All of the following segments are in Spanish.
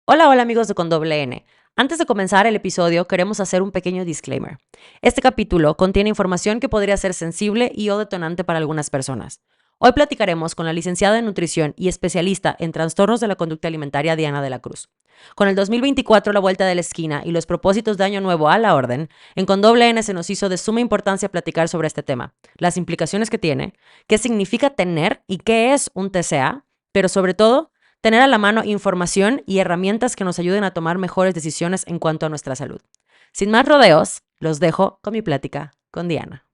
Hola, hola amigos de Con Doble N. Antes de comenzar el episodio, queremos hacer un pequeño disclaimer. Este capítulo contiene información que podría ser sensible y o detonante para algunas personas. Hoy platicaremos con la licenciada en nutrición y especialista en trastornos de la conducta alimentaria Diana de la Cruz. Con el 2024 a la vuelta de la esquina y los propósitos de Año Nuevo a la orden, en Con Doble N se nos hizo de suma importancia platicar sobre este tema, las implicaciones que tiene, qué significa tener y qué es un TCA, pero sobre todo, tener a la mano información y herramientas que nos ayuden a tomar mejores decisiones en cuanto a nuestra salud. Sin más rodeos, los dejo con mi plática con Diana.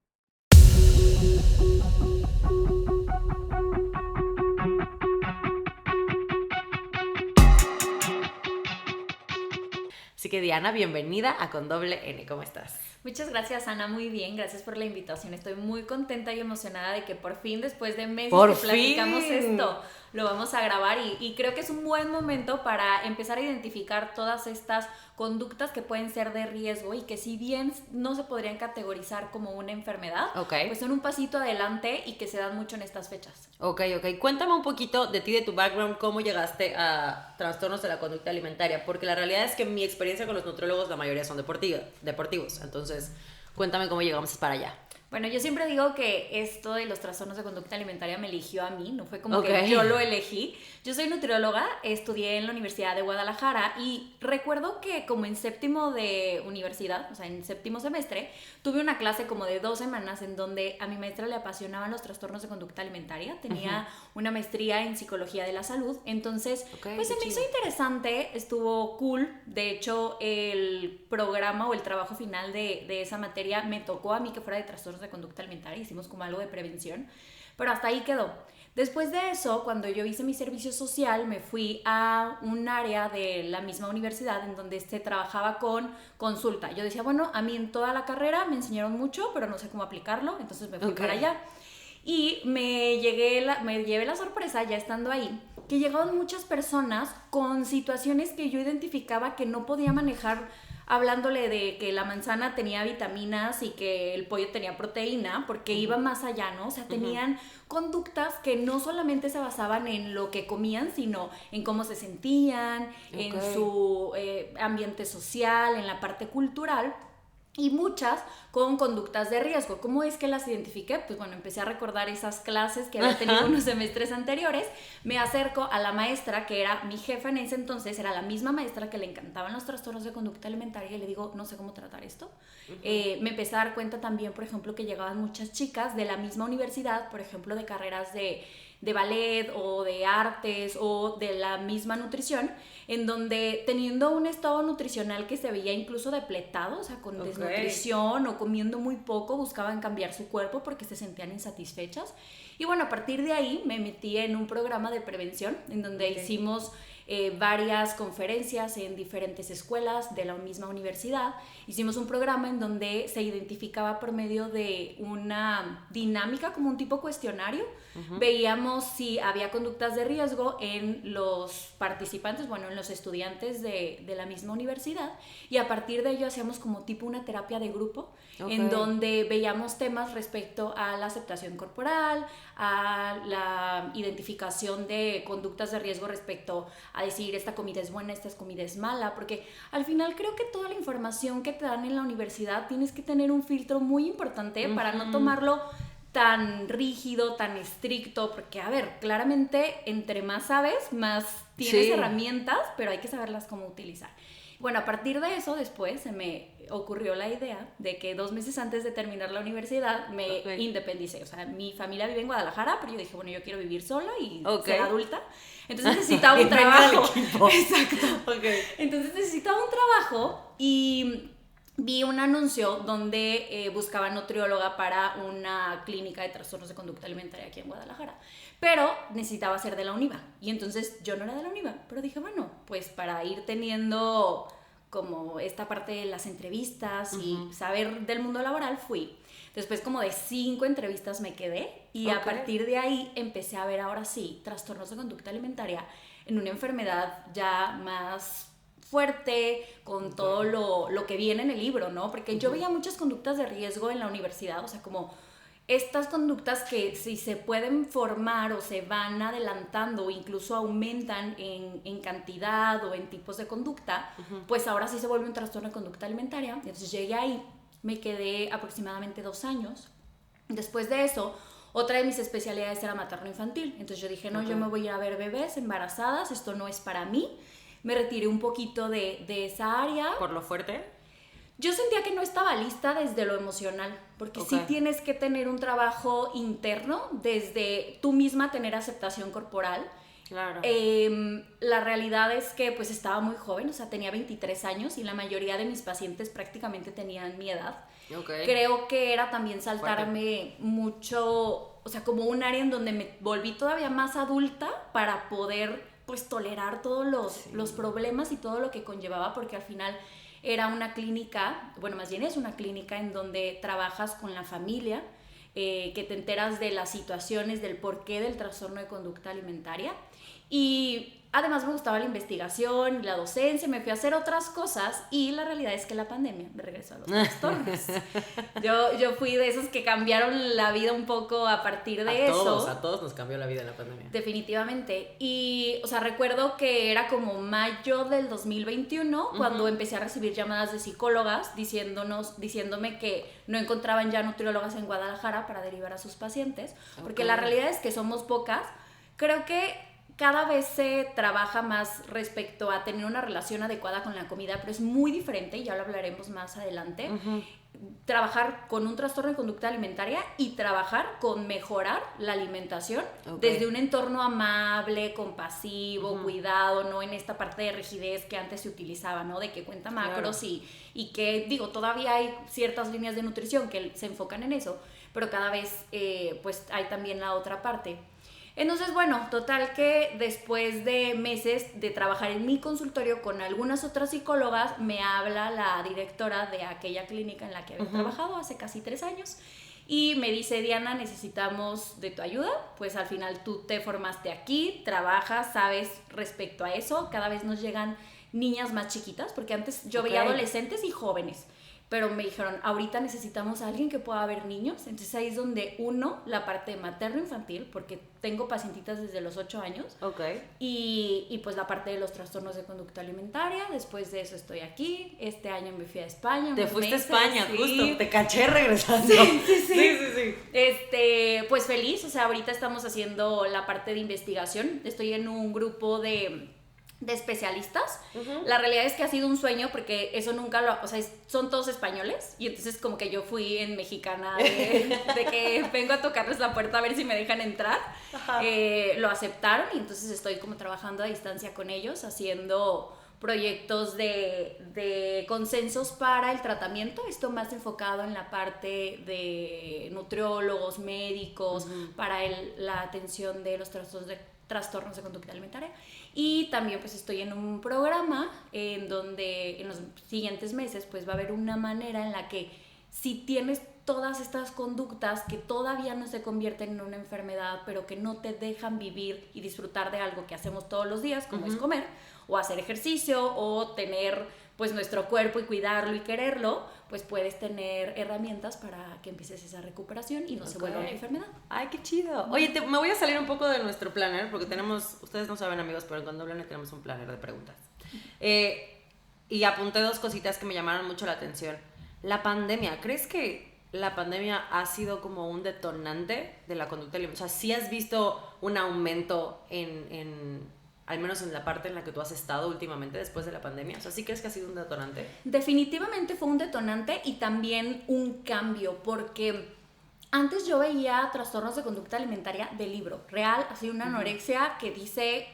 Así que Diana, bienvenida a Con Doble N. ¿Cómo estás? Muchas gracias, Ana, muy bien, gracias por la invitación. Estoy muy contenta y emocionada de que por fin, después de meses que platicamos esto, lo vamos a grabar y creo que es un buen momento para empezar a identificar todas estas conductas que pueden ser de riesgo y que si bien no se podrían categorizar como una enfermedad, pues son un pasito adelante y que se dan mucho en estas fechas. Ok. Cuéntame un poquito de ti, de tu background, cómo llegaste a trastornos de la conducta alimentaria, porque la realidad es que mi experiencia con los nutriólogos, la mayoría son deportivos. Entonces, cuéntame cómo llegamos para allá. Bueno, yo siempre digo que esto de los trastornos de conducta alimentaria me eligió a mí, no fue como que yo lo elegí. Yo soy nutrióloga, estudié en la Universidad de Guadalajara y recuerdo que como en séptimo de universidad, o sea, en séptimo semestre, tuve una clase como de 2 semanas en donde a mi maestra le apasionaban los trastornos de conducta alimentaria. Tenía una maestría en psicología de la salud, entonces pues se me hizo interesante, estuvo cool. De hecho, el programa o el trabajo final de esa materia me tocó a mí que fuera de trastornos de conducta alimentaria, hicimos como algo de prevención, pero hasta ahí quedó. Después de eso, cuando yo hice mi servicio social, me fui a un área de la misma universidad en donde se trabajaba con consulta. Yo decía, bueno, a mí en toda la carrera me enseñaron mucho, pero no sé cómo aplicarlo, entonces me fui para allá. Y me llevé la sorpresa, ya estando ahí, que llegaban muchas personas con situaciones que yo identificaba que no podía manejar, hablándole de que la manzana tenía vitaminas y que el pollo tenía proteína, porque iba más allá, ¿no? O sea, tenían conductas que no solamente se basaban en lo que comían, sino en cómo se sentían, en su ambiente social, en la parte cultural. Y muchas con conductas de riesgo. ¿Cómo es que las identifiqué? Pues bueno, empecé a recordar esas clases que había tenido unos semestres anteriores. Me acerco a la maestra, que era mi jefa en ese entonces, era la misma maestra que le encantaban los trastornos de conducta alimentaria, y le digo, no sé cómo tratar esto. Me empecé a dar cuenta también, por ejemplo, que llegaban muchas chicas de la misma universidad, por ejemplo, de carreras de ballet o de artes o de la misma nutrición, en donde teniendo un estado nutricional que se veía incluso depletado, o sea, con desnutrición o comiendo muy poco, buscaban cambiar su cuerpo porque se sentían insatisfechas. Y bueno, a partir de ahí me metí en un programa de prevención en donde hicimos varias conferencias en diferentes escuelas de la misma universidad. Hicimos un programa en donde se identificaba por medio de una dinámica, como un tipo cuestionario. Veíamos si había conductas de riesgo en los participantes, bueno, en los estudiantes de la misma universidad, y a partir de ello hacíamos como tipo una terapia de grupo, en donde veíamos temas respecto a la aceptación corporal, a la identificación de conductas de riesgo respecto a decir esta comida es buena, esta comida es mala, porque al final creo que toda la información que te dan en la universidad tienes que tener un filtro muy importante para no tomarlo tan rígido, tan estricto, porque a ver, claramente entre más sabes, más tienes herramientas, pero hay que saberlas cómo utilizar. Bueno, a partir de eso, después se me ocurrió la idea de que 2 meses antes de terminar la universidad me independicé. O sea, mi familia vive en Guadalajara, pero yo dije, bueno, yo quiero vivir sola y ser adulta. Entonces necesitaba un trabajo. Exacto. Entonces necesitaba un trabajo y vi un anuncio donde buscaban nutrióloga para una clínica de trastornos de conducta alimentaria aquí en Guadalajara, pero necesitaba ser de la UNIVA, y entonces yo no era de la UNIVA, pero dije, bueno, pues para ir teniendo como esta parte de las entrevistas y saber del mundo laboral, fui. Después como de 5 entrevistas me quedé, y a partir de ahí empecé a ver ahora sí trastornos de conducta alimentaria en una enfermedad ya más fuerte, con todo lo que viene en el libro, ¿no? Porque yo veía muchas conductas de riesgo en la universidad, o sea, como estas conductas que si se pueden formar o se van adelantando o incluso aumentan en cantidad o en tipos de conducta, pues ahora sí se vuelve un trastorno de conducta alimentaria. Entonces llegué ahí, me quedé aproximadamente 2 años. Después de eso, otra de mis especialidades era materno-infantil. Entonces yo dije, no, yo me voy a ir a ver bebés embarazadas, esto no es para mí. Me retiré un poquito de esa área. ¿Por lo fuerte? Yo sentía que no estaba lista desde lo emocional, porque sí tienes que tener un trabajo interno, desde tú misma tener aceptación corporal. Claro. La realidad es que pues estaba muy joven, o sea, tenía 23 años y la mayoría de mis pacientes prácticamente tenían mi edad. Creo que era también saltarme mucho, o sea, como un área en donde me volví todavía más adulta para poder pues tolerar todos los problemas y todo lo que conllevaba, porque al final era una clínica, bueno, más bien es una clínica en donde trabajas con la familia, que te enteras de las situaciones, del porqué del trastorno de conducta alimentaria. Y además me gustaba la investigación, la docencia, me fui a hacer otras cosas y la realidad es que la pandemia me regresó a los trastornos. Yo fui de esos que cambiaron la vida un poco a partir de eso. A todos nos cambió la vida en la pandemia. Definitivamente. Y, o sea, recuerdo que era como mayo del 2021 cuando empecé a recibir llamadas de psicólogas diciéndome que no encontraban ya nutriólogas en Guadalajara para derivar a sus pacientes, porque la realidad es que somos pocas. Creo que cada vez se trabaja más respecto a tener una relación adecuada con la comida, pero es muy diferente, y ya lo hablaremos más adelante, trabajar con un trastorno de conducta alimentaria y trabajar con mejorar la alimentación desde un entorno amable, compasivo, cuidado, no en esta parte de rigidez que antes se utilizaba, ¿no? De que cuenta macros y que, digo, todavía hay ciertas líneas de nutrición que se enfocan en eso, pero cada vez pues hay también la otra parte. Entonces, bueno, total que después de meses de trabajar en mi consultorio con algunas otras psicólogas, me habla la directora de aquella clínica en la que había trabajado hace casi 3 años y me dice, Diana, necesitamos de tu ayuda, pues al final tú te formaste aquí, trabajas, sabes respecto a eso, cada vez nos llegan niñas más chiquitas, porque antes yo veía adolescentes y jóvenes. Pero me dijeron, ahorita necesitamos a alguien que pueda ver niños. Entonces ahí es donde la parte materno-infantil, porque tengo pacientitas desde los 8 años. Y pues la parte de los trastornos de conducta alimentaria. Después de eso estoy aquí. Este año me fui a España. Te fuiste a España, justo. Te caché regresando. Sí. Pues feliz. O sea, ahorita estamos haciendo la parte de investigación. Estoy en un grupo de especialistas. La realidad es que ha sido un sueño porque eso nunca o sea, son todos españoles y entonces como que yo fui en mexicana de que vengo a tocarles la puerta a ver si me dejan entrar. Lo aceptaron y entonces estoy como trabajando a distancia con ellos, haciendo proyectos de consensos para el tratamiento, esto más enfocado en la parte de nutriólogos, médicos, para la atención de los trastornos de conducta alimentaria. Y también pues estoy en un programa en donde en los siguientes meses pues va a haber una manera en la que si tienes todas estas conductas que todavía no se convierten en una enfermedad, pero que no te dejan vivir y disfrutar de algo que hacemos todos los días, como es comer, o hacer ejercicio, o tener pues nuestro cuerpo y cuidarlo y quererlo, pues puedes tener herramientas para que empieces esa recuperación y no se vuelva una enfermedad. Ay, qué chido. Oye, me voy a salir un poco de nuestro planner, porque ustedes no saben, amigos, pero en Cuando Hablan tenemos un planner de preguntas. Y apunté 2 cositas que me llamaron mucho la atención. La pandemia, ¿crees que la pandemia ha sido como un detonante de la conducta alimentaria? O sea, ¿sí has visto un aumento al menos en la parte en la que tú has estado últimamente después de la pandemia? O sea, ¿sí crees que ha sido un detonante? Definitivamente fue un detonante y también un cambio, porque antes yo veía trastornos de conducta alimentaria de libro, real, así una anorexia que dice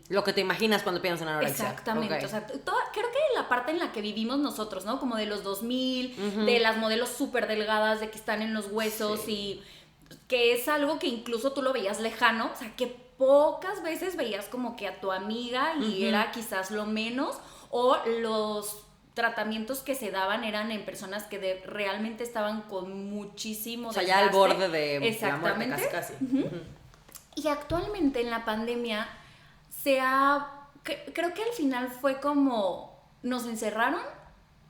lo que te imaginas cuando piensas en anorexia. Exactamente, o sea, creo que la parte en la que vivimos nosotros, ¿no? Como de los 2000, de las modelos súper delgadas, de que están en los huesos y que es algo que incluso tú lo veías lejano, o sea, que pocas veces veías como que a tu amiga y era quizás lo menos, o los tratamientos que se daban eran en personas que realmente estaban con muchísimo desgaste. O sea, ya al borde de la muerte, casi. Y actualmente en la pandemia creo que al final fue como nos encerraron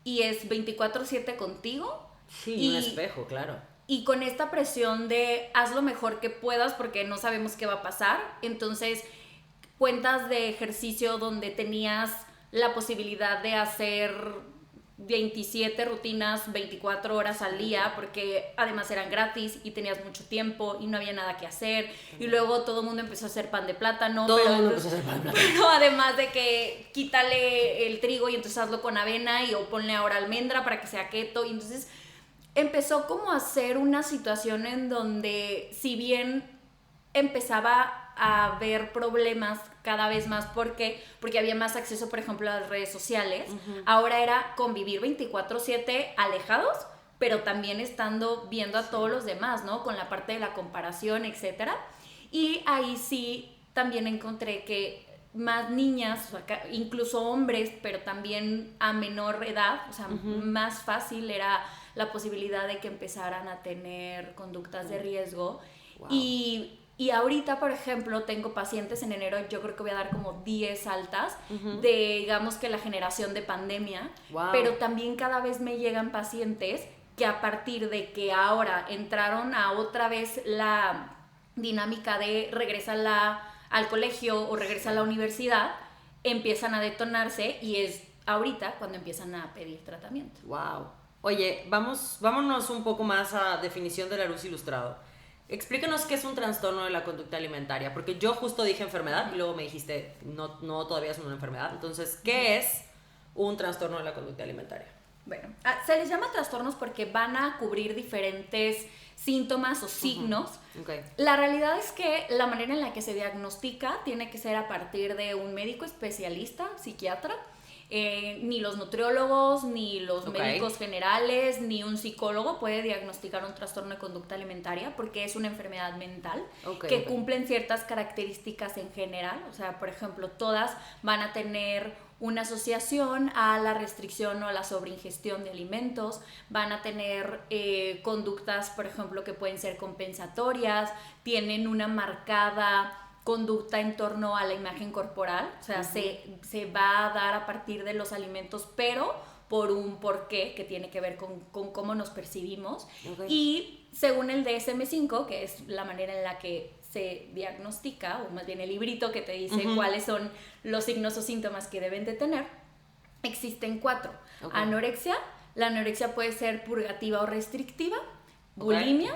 y es 24/7 contigo. Sí, un espejo, claro. y con esta presión de haz lo mejor que puedas porque no sabemos qué va a pasar, entonces cuentas de ejercicio donde tenías la posibilidad de hacer 27 rutinas 24 horas al día porque además eran gratis y tenías mucho tiempo y no había nada que hacer y luego todo el mundo empezó a hacer pan de plátano, pero además de que quítale el trigo y entonces hazlo con avena y o ponle ahora almendra para que sea keto y entonces empezó como a ser una situación en donde si bien empezaba a haber problemas cada vez más porque había más acceso, por ejemplo, a las redes sociales. Ahora era convivir 24/7 alejados, pero también estando viendo a todos los demás, ¿no? Con la parte de la comparación, etcétera. Y ahí sí también encontré que más niñas, o sea, incluso hombres, pero también a menor edad, o sea, más fácil era la posibilidad de que empezaran a tener conductas de riesgo. Wow. Y ahorita, por ejemplo, tengo pacientes en enero, yo creo que voy a dar como 10 altas de, digamos que la generación de pandemia, pero también cada vez me llegan pacientes que a partir de que ahora entraron a otra vez la dinámica de regresar al colegio o regresa a la universidad, empiezan a detonarse y es ahorita cuando empiezan a pedir tratamiento. Wow. Oye, vámonos un poco más a definición de la luz ilustrado. Explícanos qué es un trastorno de la conducta alimentaria, porque yo justo dije enfermedad y luego me dijiste, no todavía es una enfermedad. Entonces, ¿qué es un trastorno de la conducta alimentaria? Bueno, se les llama trastornos porque van a cubrir diferentes síntomas o signos. Okay. La realidad es que la manera en la que se diagnostica tiene que ser a partir de un médico especialista, psiquiatra. Ni los nutriólogos, ni los médicos generales, ni un psicólogo puede diagnosticar un trastorno de conducta alimentaria porque es una enfermedad mental que cumplen ciertas características en general. O sea, por ejemplo, todas van a tener una asociación a la restricción o a la sobreingestión de alimentos, van a tener conductas, por ejemplo, que pueden ser compensatorias, tienen una marcada conducta en torno a la imagen corporal, o sea, se va a dar a partir de los alimentos, pero por un porqué que tiene que ver con cómo nos percibimos. Y según el DSM-5, que es la manera en la que se diagnostica, o más bien el librito que te dice cuáles son los signos o síntomas que deben de tener, existen 4. Anorexia, la anorexia puede ser purgativa o restrictiva, bulimia,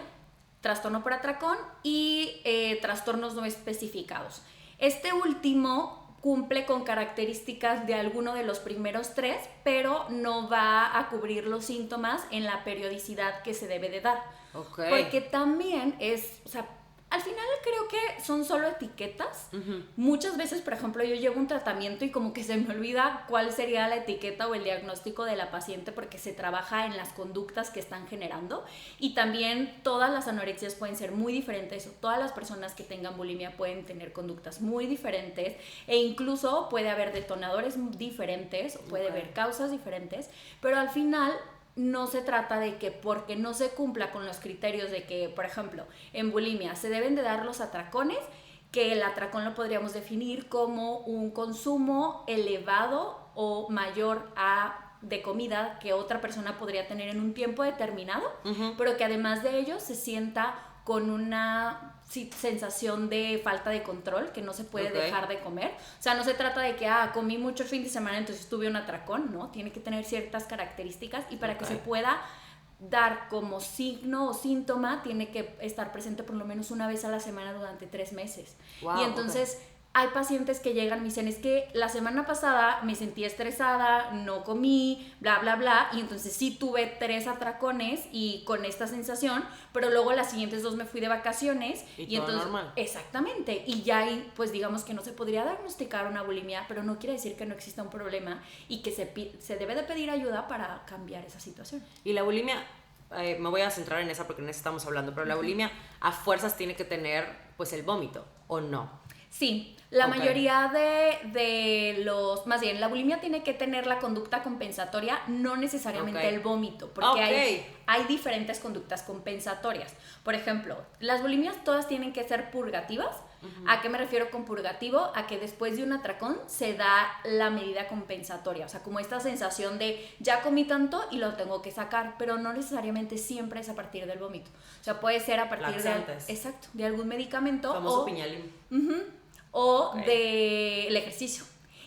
trastorno por atracón y trastornos no especificados. Este último cumple con características de alguno de los primeros 3, pero no va a cubrir los síntomas en la periodicidad que se debe de dar. Porque también es, o sea, al final creo que son solo etiquetas. Muchas veces, por ejemplo, yo llevo un tratamiento y como que se me olvida cuál sería la etiqueta o el diagnóstico de la paciente porque se trabaja en las conductas que están generando. Y también todas las anorexias pueden ser muy diferentes, o todas las personas que tengan bulimia pueden tener conductas muy diferentes, e incluso puede haber detonadores diferentes, o puede haber causas diferentes, pero al final no se trata de que porque no se cumpla con los criterios de que, por ejemplo, en bulimia se deben de dar los atracones, que el atracón lo podríamos definir como un consumo elevado o mayor de comida que otra persona podría tener en un tiempo determinado, pero que además de ello se sienta con una sensación de falta de control, que no se puede dejar de comer. O sea, no se trata de que comí mucho el fin de semana, entonces tuve un atracón, ¿no? Tiene que tener ciertas características y para que se pueda dar como signo o síntoma, tiene que estar presente por lo menos una vez a la semana durante 3 meses. Y entonces hay pacientes que llegan y me dicen, es que la semana pasada me sentí estresada, no comí, bla, bla, bla, y entonces sí tuve 3 atracones y con esta sensación, pero luego las siguientes 2 me fui de vacaciones. Y entonces, normal. Exactamente, y ya ahí, pues digamos que no se podría diagnosticar una bulimia, pero no quiere decir que no exista un problema y que se debe de pedir ayuda para cambiar esa situación. Y la bulimia, me voy a centrar en esa porque en esa estamos hablando, pero la bulimia a fuerzas tiene que tener pues el vómito, ¿o no? Sí, la mayoría de los, más bien, la bulimia tiene que tener la conducta compensatoria, no necesariamente el vómito, porque hay diferentes conductas compensatorias. Por ejemplo, las bulimias todas tienen que ser purgativas, ¿A qué me refiero con purgativo? A que después de un atracón se da la medida compensatoria, o sea, como esta sensación de ya comí tanto y lo tengo que sacar, pero no necesariamente siempre es a partir del vómito. O sea, puede ser a partir de algún medicamento. Famoso piñalín. O del ejercicio.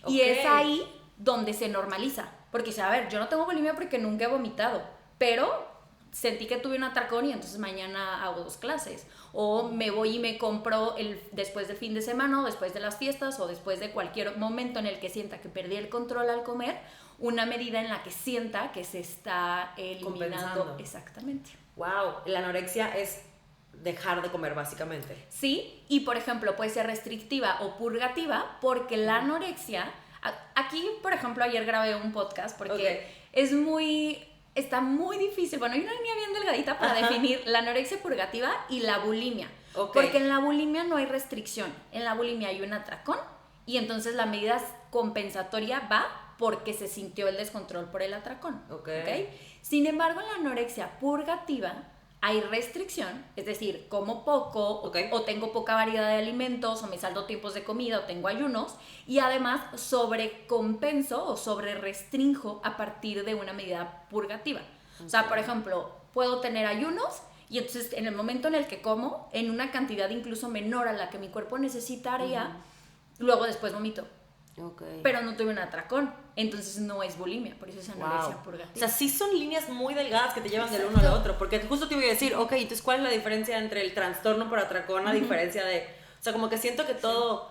Y es ahí donde se normaliza. Porque dice, a ver, yo no tengo bulimia porque nunca he vomitado, pero sentí que tuve un atracón y entonces mañana hago 2 clases. O me voy y me compro después del fin de semana, o después de las fiestas, o después de cualquier momento en el que sienta que perdí el control al comer, una medida en la que sienta que se está eliminando. Compensando. Exactamente. Wow, la anorexia es dejar de comer básicamente. Sí, y por ejemplo puede ser restrictiva o purgativa porque la anorexia, aquí por ejemplo ayer grabé un podcast porque está muy difícil, bueno, hay una línea bien delgadita para definir la anorexia purgativa y la bulimia, porque en la bulimia no hay restricción, en la bulimia hay un atracón y entonces la medida compensatoria va porque se sintió el descontrol por el atracón. Sin embargo, en la anorexia purgativa hay restricción, es decir, como poco o tengo poca variedad de alimentos o me salto tiempos de comida o tengo ayunos y además sobrecompenso o sobrerestrinjo a partir de una medida purgativa. O sea, por ejemplo, puedo tener ayunos y entonces en el momento en el que como, en una cantidad incluso menor a la que mi cuerpo necesitaría, luego después vomito. Pero no tuve un atracón, entonces no es bulimia, por eso es anorexia purgativa. O sea, sí son líneas muy delgadas que te llevan del uno al otro, porque justo te iba a decir, entonces ¿cuál es la diferencia entre el trastorno por atracón a diferencia de, o sea, como que siento que todo,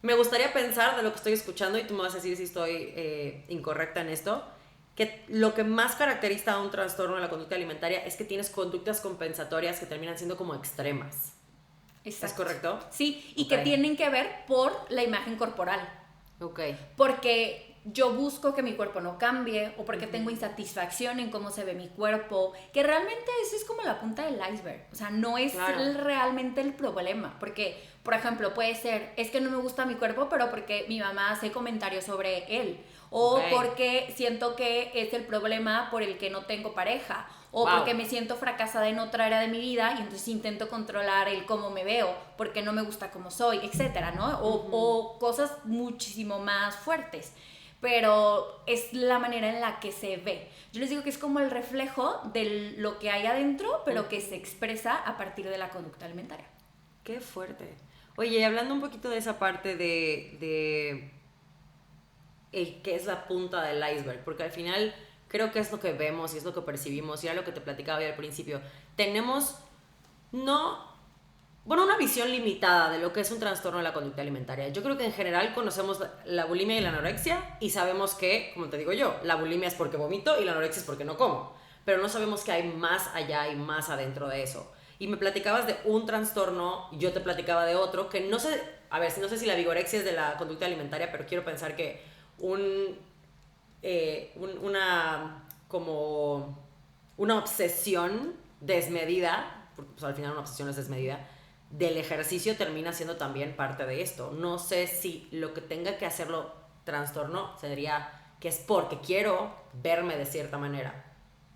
me gustaría pensar de lo que estoy escuchando y tú me vas a decir si estoy incorrecta en esto, que lo que más caracteriza a un trastorno de la conducta alimentaria es que tienes conductas compensatorias que terminan siendo como extremas. Exacto. ¿Es correcto? Sí, y que tienen que ver por la imagen corporal. Porque yo busco que mi cuerpo no cambie o porque tengo insatisfacción en cómo se ve mi cuerpo, que realmente eso es como la punta del iceberg, o sea, no es realmente el problema, porque, por ejemplo, puede ser, es que no me gusta mi cuerpo, pero porque mi mamá hace comentarios sobre él, o porque siento que es el problema por el que no tengo pareja, o porque me siento fracasada en otra área de mi vida y entonces intento controlar el cómo me veo, porque no me gusta cómo soy, etcétera, ¿no? O cosas muchísimo más fuertes. Pero es la manera en la que se ve. Yo les digo que es como el reflejo de lo que hay adentro, pero que se expresa a partir de la conducta alimentaria. Qué fuerte. Oye, y hablando un poquito de esa parte de que es la punta del iceberg, porque al final creo que es lo que vemos y es lo que percibimos, y era lo que te platicaba hoy al principio. Tenemos, una visión limitada de lo que es un trastorno de la conducta alimentaria. Yo creo que en general conocemos la bulimia y la anorexia y sabemos que, como te digo yo, la bulimia es porque vomito y la anorexia es porque no como. Pero no sabemos que hay más allá y más adentro de eso. Y me platicabas de un trastorno, y yo te platicaba de otro, que no sé si la vigorexia es de la conducta alimentaria, pero quiero pensar que una obsesión desmedida, porque pues al final una obsesión es desmedida, del ejercicio termina siendo también parte de esto. No sé si lo que tenga que hacerlo trastorno sería que es porque quiero verme de cierta manera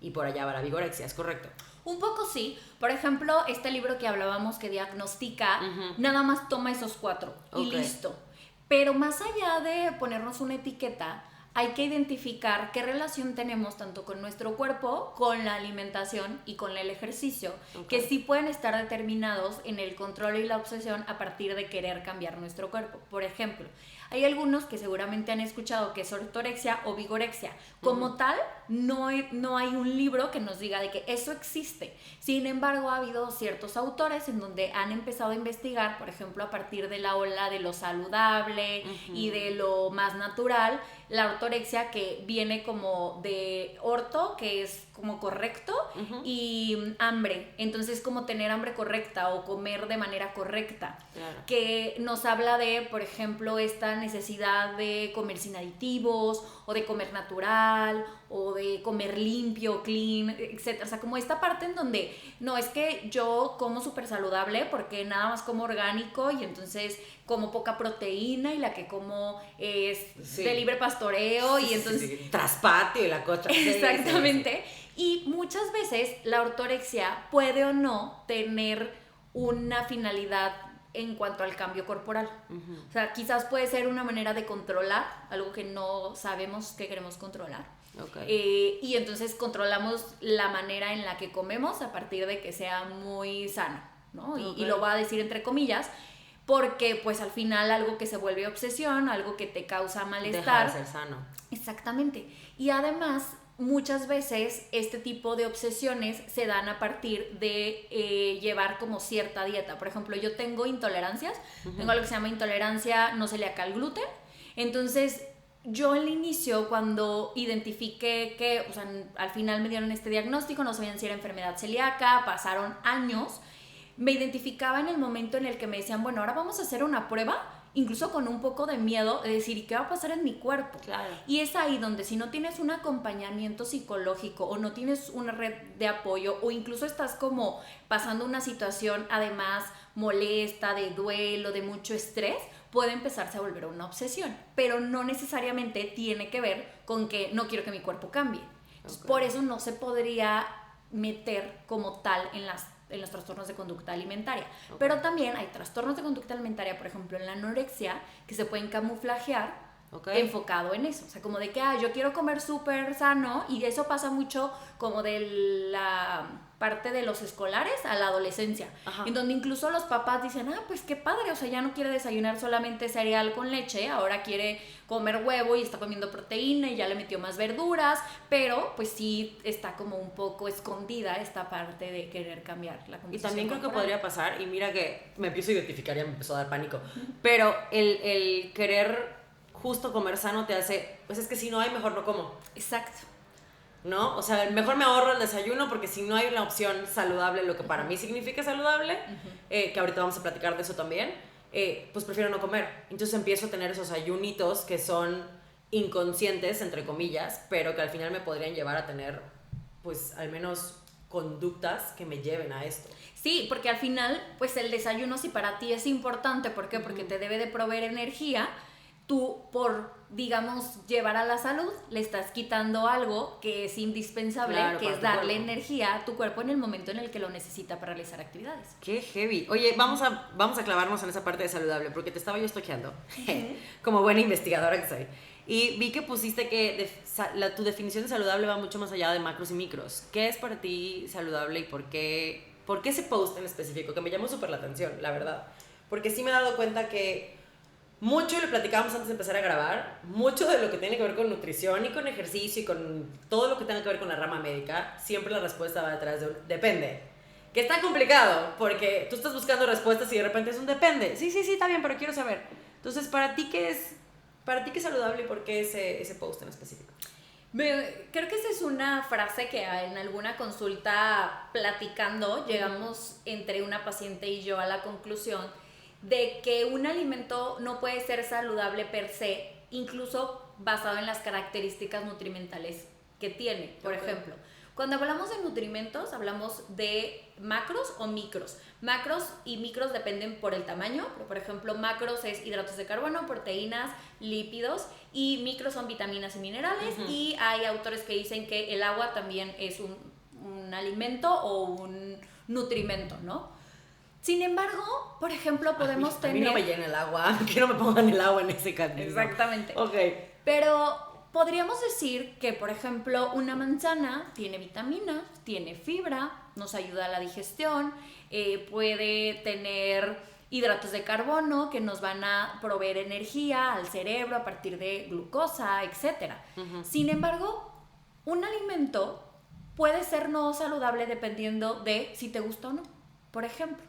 y por allá va la vigorexia, ¿es correcto? Un poco sí. Por ejemplo, este libro que hablábamos que diagnostica, nada más toma esos 4 y listo. Pero más allá de ponernos una etiqueta, hay que identificar qué relación tenemos tanto con nuestro cuerpo, con la alimentación y con el ejercicio, que sí pueden estar determinados en el control y la obsesión a partir de querer cambiar nuestro cuerpo. Por ejemplo, hay algunos que seguramente han escuchado que es ortorexia o vigorexia. Como tal, no hay un libro que nos diga de que eso existe. Sin embargo, ha habido ciertos autores en donde han empezado a investigar, por ejemplo, a partir de la ola de lo saludable y de lo más natural, la ortorexia, que viene como de orto, que es como correcto, y hambre. Entonces, como tener hambre correcta o comer de manera correcta. Que nos habla de, por ejemplo, esta necesidad de comer sin aditivos, o de comer natural, o de comer limpio, clean, etc. O sea, como esta parte en donde no es que yo como súper saludable porque nada más como orgánico y entonces como poca proteína y la que como es de libre pastoreo y entonces... Traspatio y la cocha. Exactamente. Y muchas veces la ortorexia puede o no tener una finalidad en cuanto al cambio corporal. O sea, quizás puede ser una manera de controlar algo que no sabemos que queremos controlar. Y entonces controlamos la manera en la que comemos a partir de que sea muy sano, ¿no? Y lo voy a decir entre comillas, porque pues al final algo que se vuelve obsesión, algo que te causa malestar. Deja de ser sano. Exactamente. Y además, muchas veces este tipo de obsesiones se dan a partir de llevar como cierta dieta. Por ejemplo, yo tengo intolerancias, tengo algo que se llama intolerancia no celíaca al gluten. Entonces, yo al inicio, cuando identifiqué que, o sea, al final me dieron este diagnóstico, no sabían si era enfermedad celíaca, pasaron años, me identificaba en el momento en el que me decían, bueno, ahora vamos a hacer una prueba, incluso con un poco de miedo de decir, ¿y qué va a pasar en mi cuerpo? Claro. Y es ahí donde si no tienes un acompañamiento psicológico o no tienes una red de apoyo o incluso estás como pasando una situación además molesta, de duelo, de mucho estrés, puede empezarse a volver una obsesión, pero no necesariamente tiene que ver con que no quiero que mi cuerpo cambie. Entonces, por eso no se podría meter como tal en los trastornos de conducta alimentaria. Pero también hay trastornos de conducta alimentaria, por ejemplo, en la anorexia, que se pueden camuflajear enfocado en eso. O sea, como de que yo quiero comer súper sano, y eso pasa mucho como de la parte de los escolares a la adolescencia, en donde incluso los papás dicen, pues qué padre, o sea, ya no quiere desayunar solamente cereal con leche, ahora quiere comer huevo y está comiendo proteína y ya le metió más verduras, pero pues sí está como un poco escondida esta parte de querer cambiar la condición. Y también creo corporal. que podría pasar, y mira que me empiezo a identificar y me empezó a dar pánico, pero el querer justo comer sano te hace, pues es que si no hay, mejor no como. Exacto. ¿No? O sea, mejor me ahorro el desayuno porque si no hay una opción saludable, lo que para mí significa saludable, que ahorita vamos a platicar de eso también, pues prefiero no comer. Entonces empiezo a tener esos ayunitos que son inconscientes, entre comillas, pero que al final me podrían llevar a tener, pues al menos conductas que me lleven a esto. Sí, porque al final, pues el desayuno si para ti es importante, ¿por qué? Porque te debe de proveer energía. Tú, por, digamos, llevar a la salud, le estás quitando algo que es indispensable, claro, que es darle energía a tu cuerpo en el momento en el que lo necesita para realizar actividades. ¡Qué heavy! Oye, vamos a clavarnos en esa parte de saludable, porque te estaba yo estoqueando, como buena investigadora que soy. Y vi que pusiste que tu definición de saludable va mucho más allá de macros y micros. ¿Qué es para ti saludable y por qué ese post en específico? Que me llamó súper la atención, la verdad. Porque sí me he dado cuenta que mucho, y lo platicábamos antes de empezar a grabar, mucho de lo que tiene que ver con nutrición y con ejercicio y con todo lo que tenga que ver con la rama médica, siempre la respuesta va detrás de un depende. Que está complicado, porque tú estás buscando respuestas y de repente es un depende. Sí, está bien, pero quiero saber. Entonces, ¿para ti qué es saludable y por qué ese post en específico? Creo que esa es una frase que en alguna consulta platicando llegamos entre una paciente y yo a la conclusión de que un alimento no puede ser saludable per se, incluso basado en las características nutrimentales que tiene. Por ejemplo, cuando hablamos de nutrimentos, hablamos de macros o micros. Macros y micros dependen por el tamaño, pero por ejemplo, macros es hidratos de carbono, proteínas, lípidos, y micros son vitaminas y minerales, y hay autores que dicen que el agua también es un alimento o un nutrimento, ¿no? Sin embargo, por ejemplo, podemos tener... A mí no me llena el agua, que no me pongan el agua en ese camino. Exactamente. Ok. Pero podríamos decir que, por ejemplo, una manzana tiene vitaminas, tiene fibra, nos ayuda a la digestión, puede tener hidratos de carbono que nos van a proveer energía al cerebro a partir de glucosa, etc. Sin embargo, un alimento puede ser no saludable dependiendo de si te gusta o no. Por ejemplo,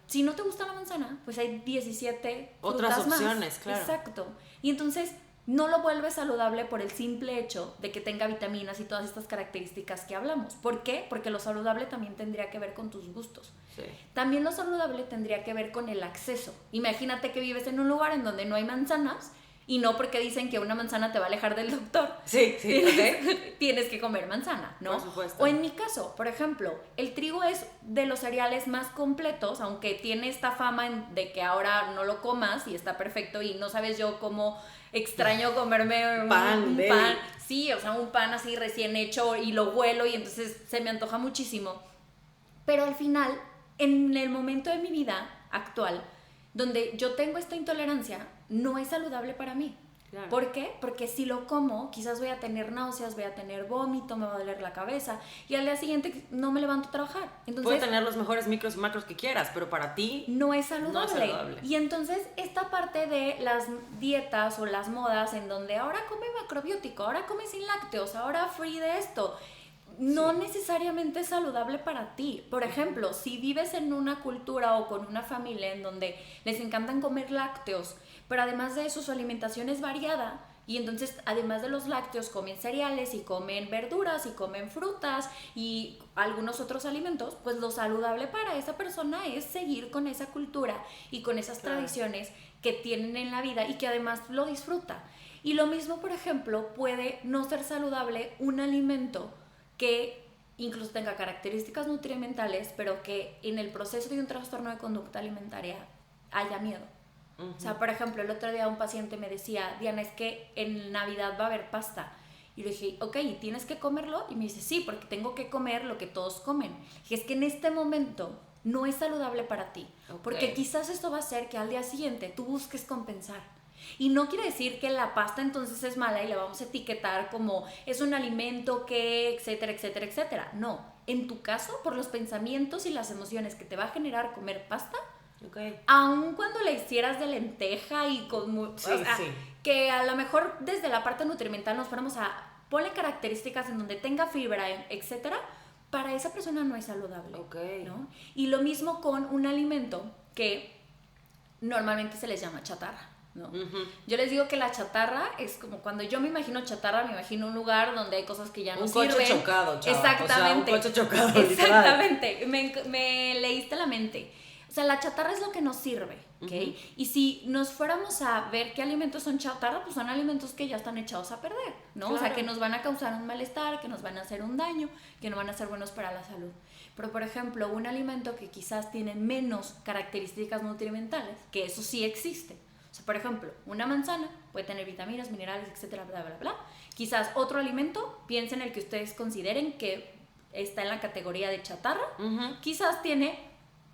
si no te gusta la manzana, pues hay 17 otras opciones, más. claro. Exacto. Y entonces no lo vuelves saludable por el simple hecho de que tenga vitaminas y todas estas características que hablamos. ¿Por qué? Porque lo saludable también tendría que ver con tus gustos. Sí. También lo saludable tendría que ver con el acceso. Imagínate que vives en un lugar en donde no hay manzanas, y no porque dicen que una manzana te va a alejar del doctor. Sí, Tienes que comer manzana, ¿no? Por supuesto. O en mi caso, por ejemplo, el trigo es de los cereales más completos, aunque tiene esta fama de que ahora no lo comas y está perfecto, y no sabes yo cómo extraño comerme un pan. Sí, o sea, un pan así recién hecho y lo huelo y entonces se me antoja muchísimo. Pero al final, en el momento de mi vida actual, donde yo tengo esta intolerancia, no es saludable para mí. Claro. ¿Por qué? Porque si lo como, quizás voy a tener náuseas, voy a tener vómito, me va a doler la cabeza y al día siguiente no me levanto a trabajar. Entonces, puede tener los mejores micros y macros que quieras, pero para ti no es saludable. No es saludable. Y entonces esta parte de las dietas o las modas en donde ahora come macrobiótico, ahora come sin lácteos, ahora free de esto, no necesariamente es saludable para ti. Por ejemplo, si vives en una cultura o con una familia en donde les encantan comer lácteos, pero además de eso su alimentación es variada, y entonces además de los lácteos comen cereales y comen verduras y comen frutas y algunos otros alimentos, pues lo saludable para esa persona es seguir con esa cultura y con esas tradiciones que tienen en la vida y que además lo disfruta. Y lo mismo, por ejemplo, puede no ser saludable un alimento que incluso tenga características nutrimentales, pero que en el proceso de un trastorno de conducta alimentaria haya miedo. O sea, por ejemplo, el otro día un paciente me decía, Diana, es que en Navidad va a haber pasta. Y le dije, ok, ¿y tienes que comerlo? Y me dice, sí, porque tengo que comer lo que todos comen. Y dije, es que en este momento no es saludable para ti. Porque quizás esto va a hacer que al día siguiente tú busques compensar. Y no quiere decir que la pasta entonces es mala y la vamos a etiquetar como es un alimento que, etcétera, etcétera, etcétera. No, en tu caso, por los pensamientos y las emociones que te va a generar comer pasta, aun cuando la hicieras de lenteja y con que a lo mejor desde la parte nutrimental nos fuéramos a ponle características en donde tenga fibra, etcétera, para esa persona no es saludable, ¿no? Y lo mismo con un alimento que normalmente se les llama chatarra, ¿no? Yo les digo que la chatarra es como cuando yo me imagino chatarra, me imagino un lugar donde hay cosas que ya no sirven. Un coche chocado, chava. Exactamente. O sea, un coche chocado. Exactamente. Me leíste la mente. O sea, la chatarra es lo que nos sirve, ¿ok? Y si nos fuéramos a ver qué alimentos son chatarra, pues son alimentos que ya están echados a perder, ¿no? Claro. O sea, que nos van a causar un malestar, que nos van a hacer un daño, que no van a ser buenos para la salud. Pero, por ejemplo, un alimento que quizás tiene menos características nutrimentales, que eso sí existe. O sea, por ejemplo, una manzana puede tener vitaminas, minerales, etcétera, bla, bla, bla. Quizás otro alimento, piensen el que ustedes consideren que está en la categoría de chatarra, quizás tiene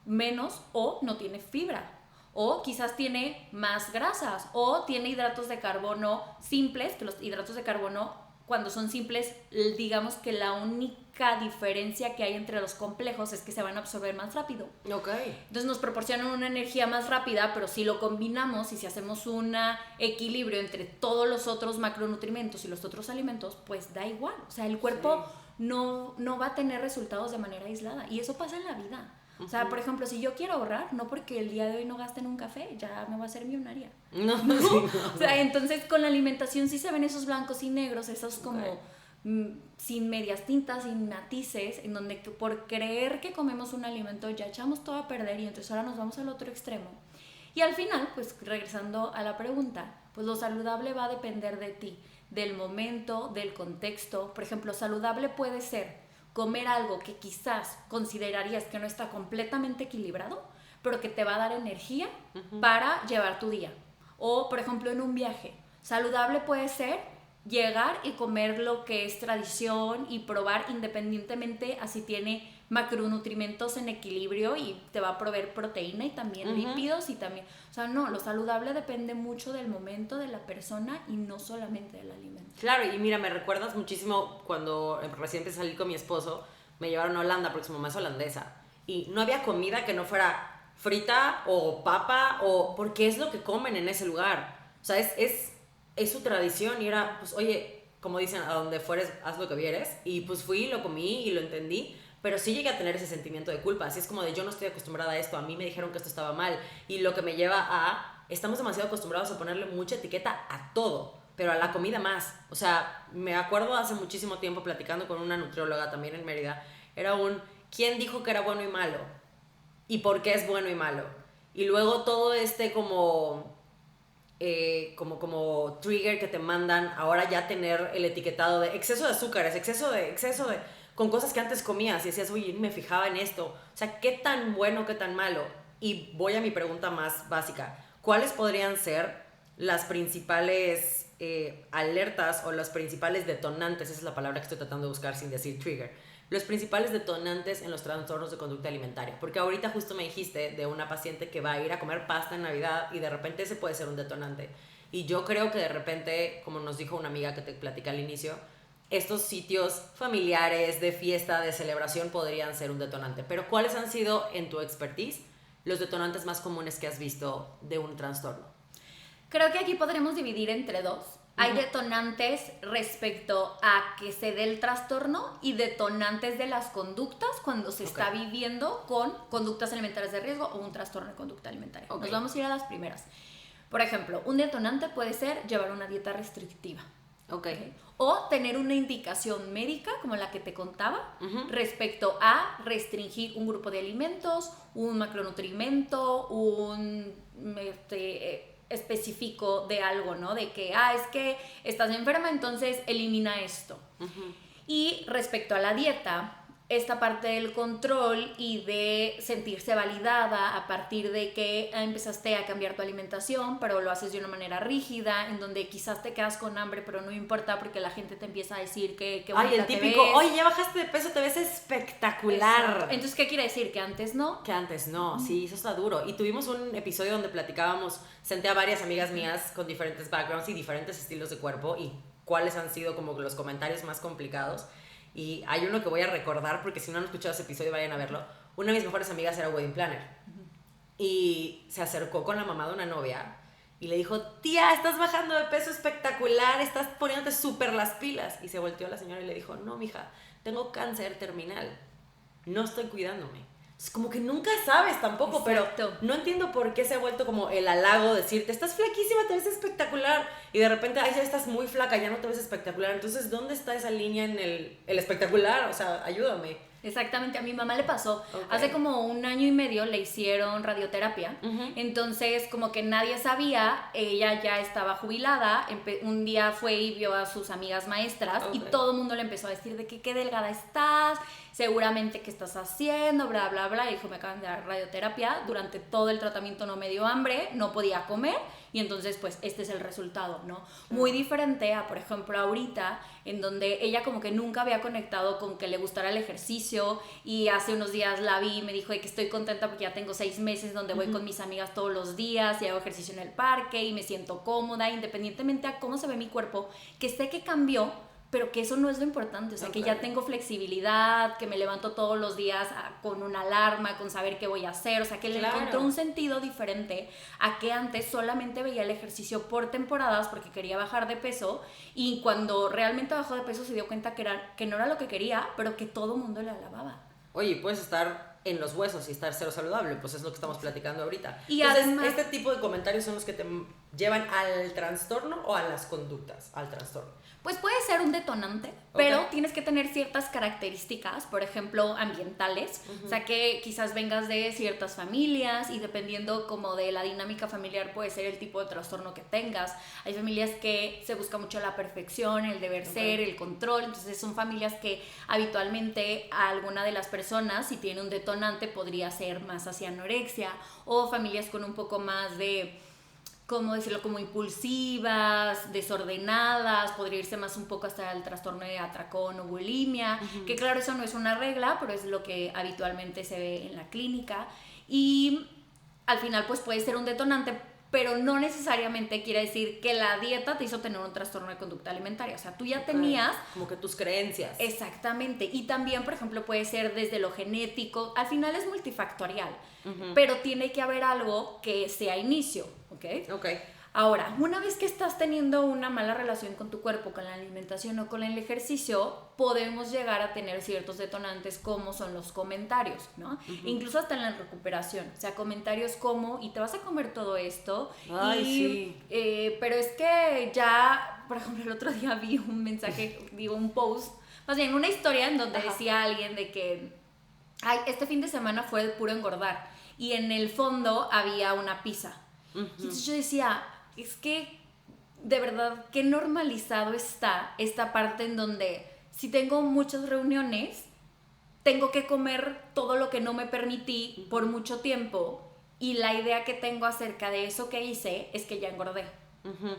menos o no tiene fibra, o quizás tiene más grasas, o tiene hidratos de carbono simples, que los hidratos de carbono cuando son simples, digamos que la única diferencia que hay entre los complejos es que se van a absorber más rápido. Entonces nos proporcionan una energía más rápida, pero si lo combinamos y si hacemos un equilibrio entre todos los otros macronutrientes y los otros alimentos, pues da igual. O sea, el cuerpo no va a tener resultados de manera aislada, y eso pasa en la vida. O sea, por ejemplo, si yo quiero ahorrar, no porque el día de hoy no gaste en un café, ya me voy a hacer millonaria. No. O sea, entonces con la alimentación sí se ven esos blancos y negros, esos como sin medias tintas, sin matices, en donde por creer que comemos un alimento ya echamos todo a perder y entonces ahora nos vamos al otro extremo. Y al final, pues regresando a la pregunta, pues lo saludable va a depender de ti, del momento, del contexto. Por ejemplo, saludable puede ser comer algo que quizás considerarías que no está completamente equilibrado, pero que te va a dar energía para llevar tu día. O, por ejemplo, en un viaje, saludable puede ser llegar y comer lo que es tradición y probar independientemente a si tiene macronutrientes en equilibrio y te va a proveer proteína y también lípidos y también... O sea, no, lo saludable depende mucho del momento de la persona y no solamente del alimento. Claro, y mira, me recuerdas muchísimo cuando recién empecé a salir con mi esposo, me llevaron a Holanda porque su mamá es holandesa y no había comida que no fuera frita o papa o... porque es lo que comen en ese lugar. O sea, es su tradición y era, pues, oye, como dicen, a donde fueres, haz lo que vieres. Y pues fui, lo comí y lo entendí, pero sí llegué a tener ese sentimiento de culpa. Así es como de, yo no estoy acostumbrada a esto, a mí me dijeron que esto estaba mal. Y lo que me lleva a, estamos demasiado acostumbrados a ponerle mucha etiqueta a todo, pero a la comida más. O sea, me acuerdo hace muchísimo tiempo platicando con una nutrióloga también en Mérida, era ¿quién dijo que era bueno y malo? ¿Y por qué es bueno y malo? Y luego todo como trigger que te mandan ahora ya tener el etiquetado de exceso de azúcares, exceso de con cosas que antes comías y decías, oye, me fijaba en esto, o sea, ¿qué tan bueno, qué tan malo? Y voy a mi pregunta más básica, ¿cuáles podrían ser las principales alertas o los principales detonantes? Esa es la palabra que estoy tratando de buscar sin decir trigger, los principales detonantes en los trastornos de conducta alimentaria. Porque ahorita justo me dijiste de una paciente que va a ir a comer pasta en Navidad y de repente ese puede ser un detonante. Y yo creo que de repente, como nos dijo una amiga que te platicé al inicio, estos sitios familiares de fiesta, de celebración podrían ser un detonante. Pero ¿cuáles han sido, en tu expertise, los detonantes más comunes que has visto de un trastorno? Creo que aquí podremos dividir entre dos. Hay detonantes respecto a que se dé el trastorno y detonantes de las conductas cuando se está viviendo con conductas alimentarias de riesgo o un trastorno de conducta alimentaria. Nos vamos a ir a las primeras. Por ejemplo, un detonante puede ser llevar una dieta restrictiva. O tener una indicación médica, como la que te contaba, respecto a restringir un grupo de alimentos, un macronutrimento, un específico de algo, ¿no? De que, es que estás enferma, entonces elimina esto. Y respecto a la dieta, esta parte del control y de sentirse validada a partir de que empezaste a cambiar tu alimentación, pero lo haces de una manera rígida, en donde quizás te quedas con hambre, pero no importa porque la gente te empieza a decir que bonita el típico, oye, ya bajaste de peso, te ves espectacular. Exacto. Entonces, ¿qué quiere decir? Que antes no. Que antes no, sí, eso está duro. Y tuvimos un episodio donde platicábamos, senté a varias amigas mías con diferentes backgrounds y diferentes estilos de cuerpo y cuáles han sido como los comentarios más complicados. Y hay uno que voy a recordar porque si no han escuchado ese episodio vayan a verlo. Una de mis mejores amigas era wedding planner y se acercó con la mamá de una novia y le dijo, tía, estás bajando de peso espectacular, estás poniéndote súper las pilas. Y se volteó a la señora y le dijo, no, mija, tengo cáncer terminal, no estoy cuidándome. Es como que nunca sabes tampoco. Exacto. Pero no entiendo por qué se ha vuelto como el halago decirte, estás flaquísima, te ves espectacular, y de repente, ay, ya estás muy flaca, ya no te ves espectacular. Entonces, ¿dónde está esa línea en el espectacular? O sea, ayúdame. Exactamente, a mi mamá le pasó. Hace como 1 año y medio le hicieron radioterapia. Entonces, como que nadie sabía, ella ya estaba jubilada. Un día fue y vio a sus amigas maestras y todo el mundo le empezó a decir de que qué delgada estás, seguramente qué estás haciendo, bla, bla, bla. Y dijo, me acaban de dar radioterapia. Durante todo el tratamiento no me dio hambre, no podía comer. Y entonces, pues, este es el resultado, ¿no? Muy diferente a, por ejemplo, ahorita, en donde ella como que nunca había conectado con que le gustara el ejercicio, y hace unos días la vi y me dijo que estoy contenta porque ya tengo 6 meses donde voy con mis amigas todos los días y hago ejercicio en el parque y me siento cómoda, independientemente a cómo se ve mi cuerpo, que sé que cambió, pero que eso no es lo importante, o sea, que ya tengo flexibilidad, que me levanto todos los días con una alarma, con saber qué voy a hacer, o sea, que le encontró un sentido diferente a que antes solamente veía el ejercicio por temporadas porque quería bajar de peso, y cuando realmente bajó de peso se dio cuenta que no era lo que quería, pero que todo el mundo le alababa. Oye, puedes estar en los huesos y estar cero saludable, pues es lo que estamos platicando ahorita. Y entonces, además, este tipo de comentarios son los que te llevan al trastorno o a las conductas, al trastorno. Pues puede ser un detonante, pero tienes que tener ciertas características, por ejemplo, ambientales, o sea, que quizás vengas de ciertas familias y dependiendo como de la dinámica familiar puede ser el tipo de trastorno que tengas. Hay familias que se busca mucho la perfección, el deber ser, el control, entonces son familias que habitualmente a alguna de las personas, si tiene un detonante, podría ser más hacia anorexia, o familias con un poco más de, ¿cómo decirlo?, como impulsivas, desordenadas, podría irse más un poco hasta el trastorno de atracón o bulimia, que claro, eso no es una regla, pero es lo que habitualmente se ve en la clínica, y al final pues puede ser un detonante, pero no necesariamente quiere decir que la dieta te hizo tener un trastorno de conducta alimentaria, o sea, tú ya tenías... Como que tus creencias. Exactamente, y también, por ejemplo, puede ser desde lo genético, al final es multifactorial, pero tiene que haber algo que sea inicio, ¿ok? Ahora, una vez que estás teniendo una mala relación con tu cuerpo, con la alimentación o con el ejercicio, podemos llegar a tener ciertos detonantes como son los comentarios, ¿no? Incluso hasta en la recuperación, o sea, comentarios como, y te vas a comer todo esto, pero es que ya, por ejemplo, el otro día vi un mensaje, un post, más bien una historia en donde decía alguien de que, este fin de semana fue de puro engordar, y en el fondo había una pizza. Entonces yo decía, es que de verdad qué normalizado está esta parte en donde si tengo muchas reuniones tengo que comer todo lo que no me permití por mucho tiempo, y la idea que tengo acerca de eso que hice es que ya engordé.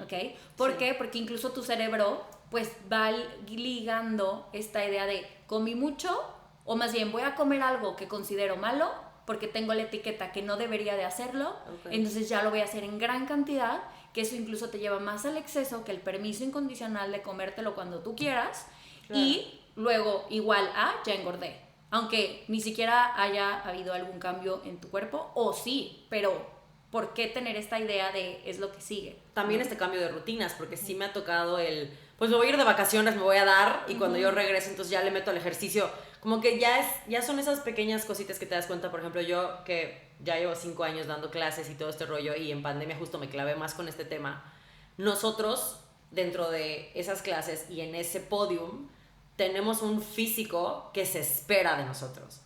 ¿Ok? ¿Por qué? Porque incluso tu cerebro pues va ligando esta idea de comí mucho, O más bien, voy a comer algo que considero malo porque tengo la etiqueta que no debería de hacerlo, entonces ya lo voy a hacer en gran cantidad, que eso incluso te lleva más al exceso que el permiso incondicional de comértelo cuando tú quieras, y luego igual a ya engordé, aunque ni siquiera haya habido algún cambio en tu cuerpo, o sí, pero ¿por qué tener esta idea de es lo que sigue? También este cambio de rutinas, porque sí me ha tocado pues me voy a ir de vacaciones, me voy a dar, y cuando yo regreso, entonces ya le meto al ejercicio. Como que ya son esas pequeñas cositas que te das cuenta. Por ejemplo, yo que ya llevo 5 años dando clases y todo este rollo, y en pandemia justo me clavé más con este tema. Nosotros, dentro de esas clases y en ese podium, tenemos un físico que se espera de nosotros.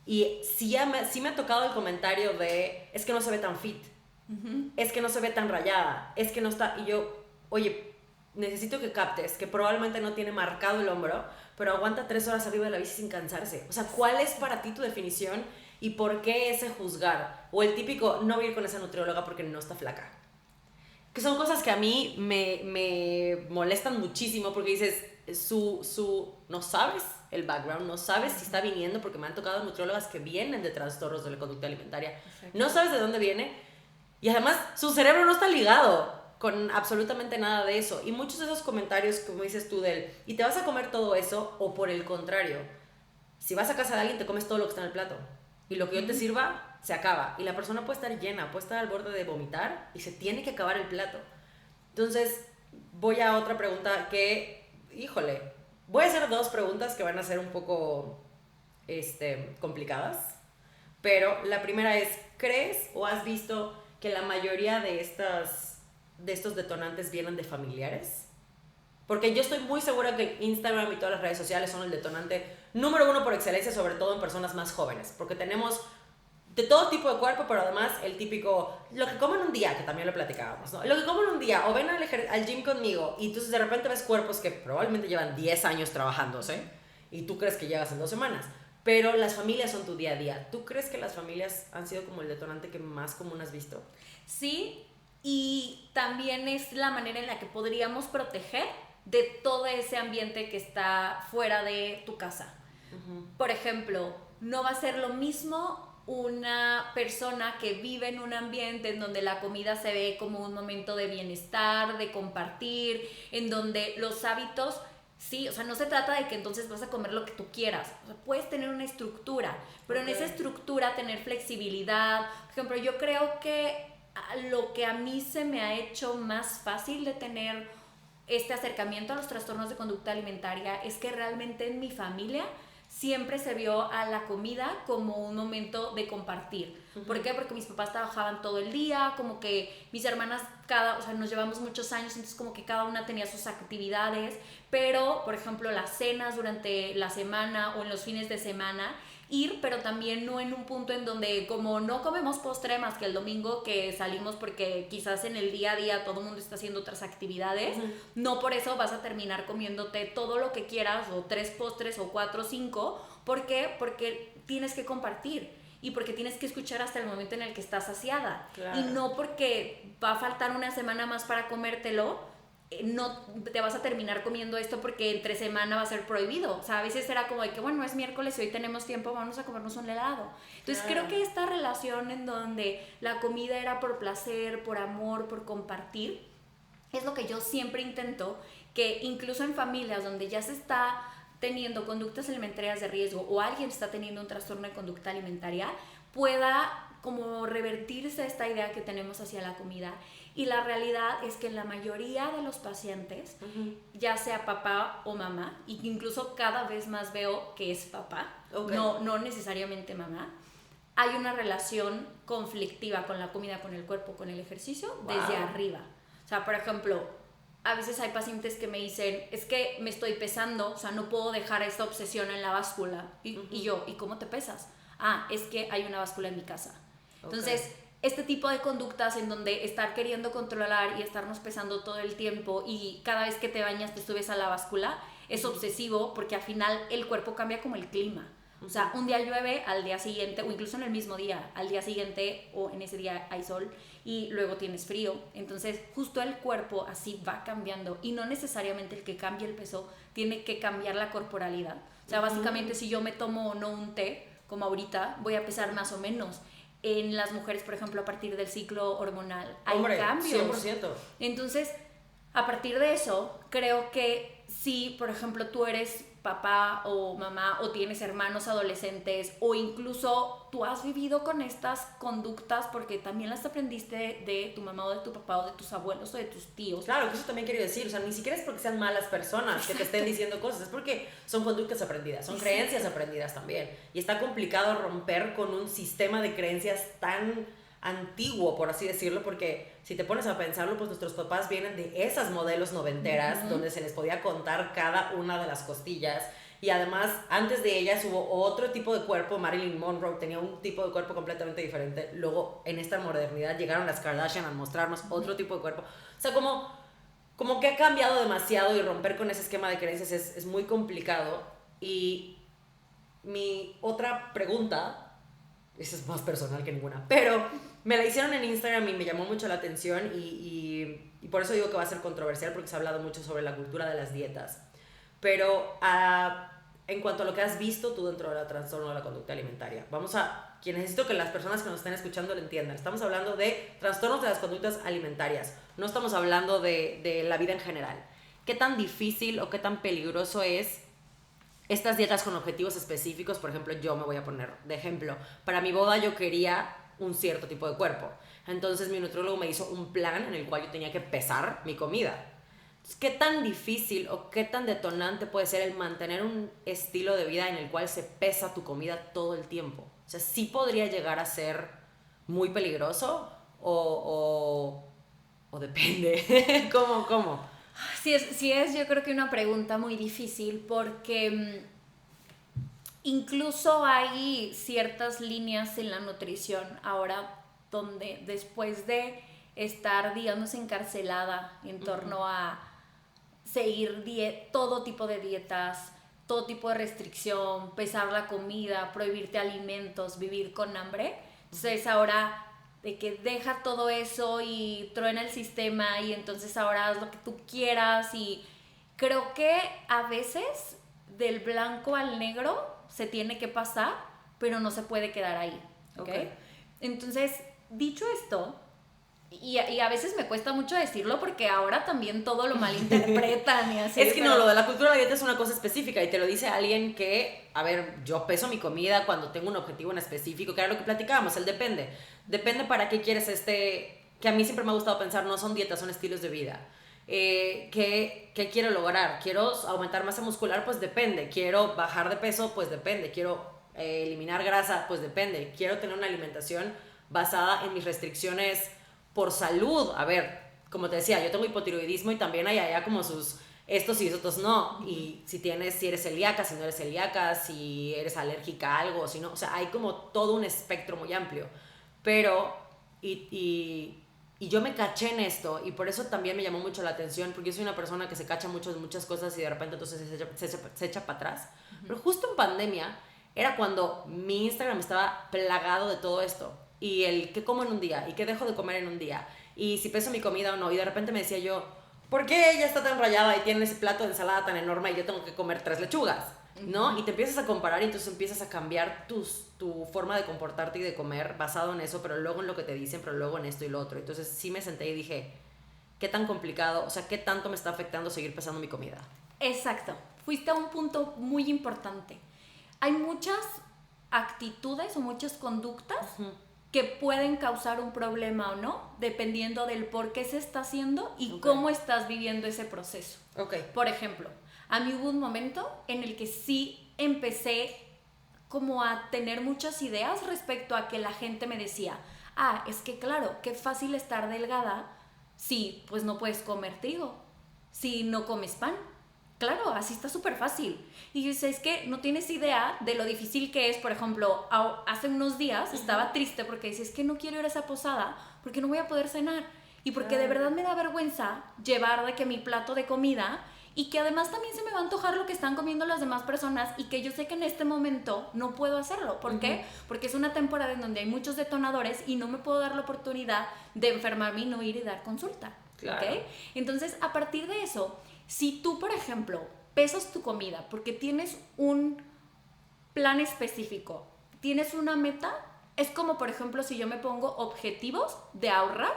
Y sí me ha tocado el comentario de, es que no se ve tan fit, es que no se ve tan rayada, es que no está... Y yo, oye, necesito que captes que probablemente no tiene marcado el hombro, pero aguanta 3 horas arriba de la bici sin cansarse. O sea, ¿cuál es para ti tu definición y por qué ese juzgar? O el típico, no voy a ir con esa nutrióloga porque no está flaca. Que son cosas que a mí me molestan muchísimo, porque dices, no sabes el background, no sabes si está viniendo, porque me han tocado nutriólogas que vienen de trastornos de la conducta alimentaria. Exacto. No sabes de dónde viene, y además su cerebro no está ligado con absolutamente nada de eso. Y muchos de esos comentarios, como dices tú, ¿y te vas a comer todo eso? O por el contrario, si vas a casa de alguien, te comes todo lo que está en el plato, y lo que yo te sirva se acaba, y la persona puede estar llena, puede estar al borde de vomitar, y se tiene que acabar el plato. Entonces voy a otra pregunta que, híjole, voy a hacer 2 preguntas que van a ser un poco complicadas, pero la primera es, ¿crees o has visto que la mayoría de estos detonantes vienen de familiares? Porque yo estoy muy segura que Instagram y todas las redes sociales son el detonante número 1 por excelencia, sobre todo en personas más jóvenes, porque tenemos de todo tipo de cuerpo, pero además el típico, lo que comen un día, que también lo platicábamos, ¿no? Lo que comen un día, o ven al gym conmigo, y entonces de repente ves cuerpos que probablemente llevan 10 años trabajándose, y tú crees que llegas en 2 semanas. Pero las familias son tu día a día. ¿Tú crees que las familias han sido como el detonante que más común has visto? Sí, y también es la manera en la que podríamos proteger de todo ese ambiente que está fuera de tu casa. Por ejemplo, no va a ser lo mismo una persona que vive en un ambiente en donde la comida se ve como un momento de bienestar, de compartir, en donde los hábitos... Sí, o sea, no se trata de que entonces vas a comer lo que tú quieras. O sea, puedes tener una estructura, pero en esa estructura tener flexibilidad. Por ejemplo, yo creo que lo que a mí se me ha hecho más fácil de tener este acercamiento a los trastornos de conducta alimentaria es que realmente en mi familia siempre se vio a la comida como un momento de compartir. ¿Por qué? Porque mis papás trabajaban todo el día, como que mis hermanas, o sea, nos llevamos muchos años, entonces como que cada una tenía sus actividades, pero, por ejemplo, las cenas durante la semana o en los fines de semana, pero también no en un punto en donde como no comemos postre más que el domingo que salimos porque quizás en el día a día todo el mundo está haciendo otras actividades, no por eso vas a terminar comiéndote todo lo que quieras o 3 postres o 4 o 5. ¿Por qué? Porque tienes que compartir y porque tienes que escuchar hasta el momento en el que estás saciada. Claro. Y no porque va a faltar una semana más para comértelo, no te vas a terminar comiendo esto porque entre semana va a ser prohibido. O sea, a veces era como de que, bueno, es miércoles y hoy tenemos tiempo, vamos a comernos un helado. Entonces creo que esta relación en donde la comida era por placer, por amor, por compartir, es lo que yo siempre intento, que incluso en familias donde ya se está teniendo conductas alimentarias de riesgo o alguien está teniendo un trastorno de conducta alimentaria, pueda como revertirse esta idea que tenemos hacia la comida. Y la realidad es que en la mayoría de los pacientes, ya sea papá o mamá, y incluso cada vez más veo que es papá, no necesariamente mamá, hay una relación conflictiva con la comida, con el cuerpo, con el ejercicio, desde arriba. O sea, por ejemplo, a veces hay pacientes que me dicen, es que me estoy pesando, o sea, no puedo dejar esta obsesión en la báscula. Y yo, ¿y cómo te pesas? Ah, es que hay una báscula en mi casa. Entonces, este tipo de conductas en donde estar queriendo controlar y estarnos pesando todo el tiempo y cada vez que te bañas te subes a la báscula, es obsesivo porque al final el cuerpo cambia como el clima. O sea, un día llueve, al día siguiente, o incluso en el mismo día, al día siguiente o en ese día hay sol y luego tienes frío. Entonces, justo el cuerpo así va cambiando y no necesariamente el que cambie el peso tiene que cambiar la corporalidad. O sea, básicamente si yo me tomo o no un té, como ahorita, voy a pesar más o menos. En las mujeres, por ejemplo, a partir del ciclo hormonal, hay cambios. 100%. Entonces, a partir de eso, creo que si, por ejemplo, tú eres papá o mamá o tienes hermanos adolescentes o incluso tú has vivido con estas conductas porque también las aprendiste de tu mamá o de tu papá o de tus abuelos o de tus tíos. Claro, que eso también quiero decir, o sea, ni siquiera es porque sean malas personas que te estén diciendo cosas, es porque son conductas aprendidas, son creencias aprendidas también. Y está complicado romper con un sistema de creencias tan antiguo, por así decirlo, porque si te pones a pensarlo, pues nuestros papás vienen de esas modelos noventeras, donde se les podía contar cada una de las costillas, y además antes de ellas hubo otro tipo de cuerpo. Marilyn Monroe tenía un tipo de cuerpo completamente diferente, luego en esta modernidad llegaron las Kardashian a mostrarnos otro tipo de cuerpo, o sea, como que ha cambiado demasiado, y romper con ese esquema de creencias es muy complicado. Y mi otra pregunta, esa es más personal que ninguna, pero me la hicieron en Instagram y me llamó mucho la atención, y por eso digo que va a ser controversial, porque se ha hablado mucho sobre la cultura de las dietas. Pero en cuanto a lo que has visto tú dentro del trastorno de la conducta alimentaria, necesito que las personas que nos estén escuchando lo entiendan. Estamos hablando de trastornos de las conductas alimentarias, no estamos hablando de la vida en general. ¿Qué tan difícil o qué tan peligroso es estas dietas con objetivos específicos? Por ejemplo, yo me voy a poner de ejemplo. Para mi boda yo quería un cierto tipo de cuerpo. Entonces mi nutriólogo me hizo un plan en el cual yo tenía que pesar mi comida. ¿Qué tan difícil o qué tan detonante puede ser el mantener un estilo de vida en el cual se pesa tu comida todo el tiempo? O sea, ¿sí podría llegar a ser muy peligroso o depende? ¿Cómo? Sí es yo creo que una pregunta muy difícil porque incluso hay ciertas líneas en la nutrición ahora donde después de estar, digamos, encarcelada en torno a seguir todo tipo de dietas, todo tipo de restricción, pesar la comida, prohibirte alimentos, vivir con hambre, entonces ahora de que deja todo eso y truena el sistema y entonces ahora haz lo que tú quieras. Y creo que a veces del blanco al negro se tiene que pasar, pero no se puede quedar ahí, ¿ok? Entonces, dicho esto, y a veces me cuesta mucho decirlo porque ahora también todo lo malinterpretan y así. Es que no, lo de la cultura de la dieta es una cosa específica, y te lo dice alguien que, a ver, yo peso mi comida cuando tengo un objetivo en específico, que era lo que platicábamos, el depende. Depende para qué quieres que a mí siempre me ha gustado pensar, no son dietas, son estilos de vida. ¿Qué quiero lograr? ¿Quiero aumentar masa muscular? Pues depende. ¿Quiero bajar de peso? Pues depende. ¿Quiero eliminar grasa? Pues depende. ¿Quiero tener una alimentación basada en mis restricciones por salud? A ver, como te decía, yo tengo hipotiroidismo y también hay allá como sus estos y otros no. Y si eres celíaca, si no eres celíaca, si eres alérgica a algo, si no, o sea, hay como todo un espectro muy amplio. Pero, y yo me caché en esto, y por eso también me llamó mucho la atención, porque yo soy una persona que se cacha mucho de muchas cosas y de repente entonces se echa para atrás. Pero justo en pandemia era cuando mi Instagram estaba plagado de todo esto. Y el qué como en un día, y qué dejo de comer en un día, y si peso mi comida o no. Y de repente me decía yo, ¿por qué ella está tan rayada y tiene ese plato de ensalada tan enorme y yo tengo que comer 3 lechugas? ¿No? Y te empiezas a comparar, y entonces empiezas a cambiar tu forma de comportarte y de comer basado en eso, pero luego en lo que te dicen, pero luego en esto y lo otro. Entonces sí me senté y dije, ¿qué tan complicado? O sea, ¿qué tanto me está afectando seguir pesando mi comida? Exacto. Fuiste a un punto muy importante. Hay muchas actitudes o muchas conductas que pueden causar un problema o no, dependiendo del por qué se está haciendo y cómo estás viviendo ese proceso. Por ejemplo, a mí hubo un momento en el que sí empecé como a tener muchas ideas respecto a que la gente me decía, es que claro, qué fácil estar delgada si pues no puedes comer trigo, si no comes pan. Claro, así está súper fácil. Y dices, es que no tienes idea de lo difícil que es. Por ejemplo, hace unos días estaba triste porque dices, es que no quiero ir a esa posada porque no voy a poder cenar. Y porque de verdad me da vergüenza llevar de que mi plato de comida y que además también se me va a antojar lo que están comiendo las demás personas y que yo sé que en este momento no puedo hacerlo. ¿Por qué? Porque es una temporada en donde hay muchos detonadores y no me puedo dar la oportunidad de enfermarme y no ir y dar consulta. Claro. ¿Ok? Entonces, a partir de eso, si tú, por ejemplo, pesas tu comida porque tienes un plan específico, tienes una meta, es como, por ejemplo, si yo me pongo objetivos de ahorrar,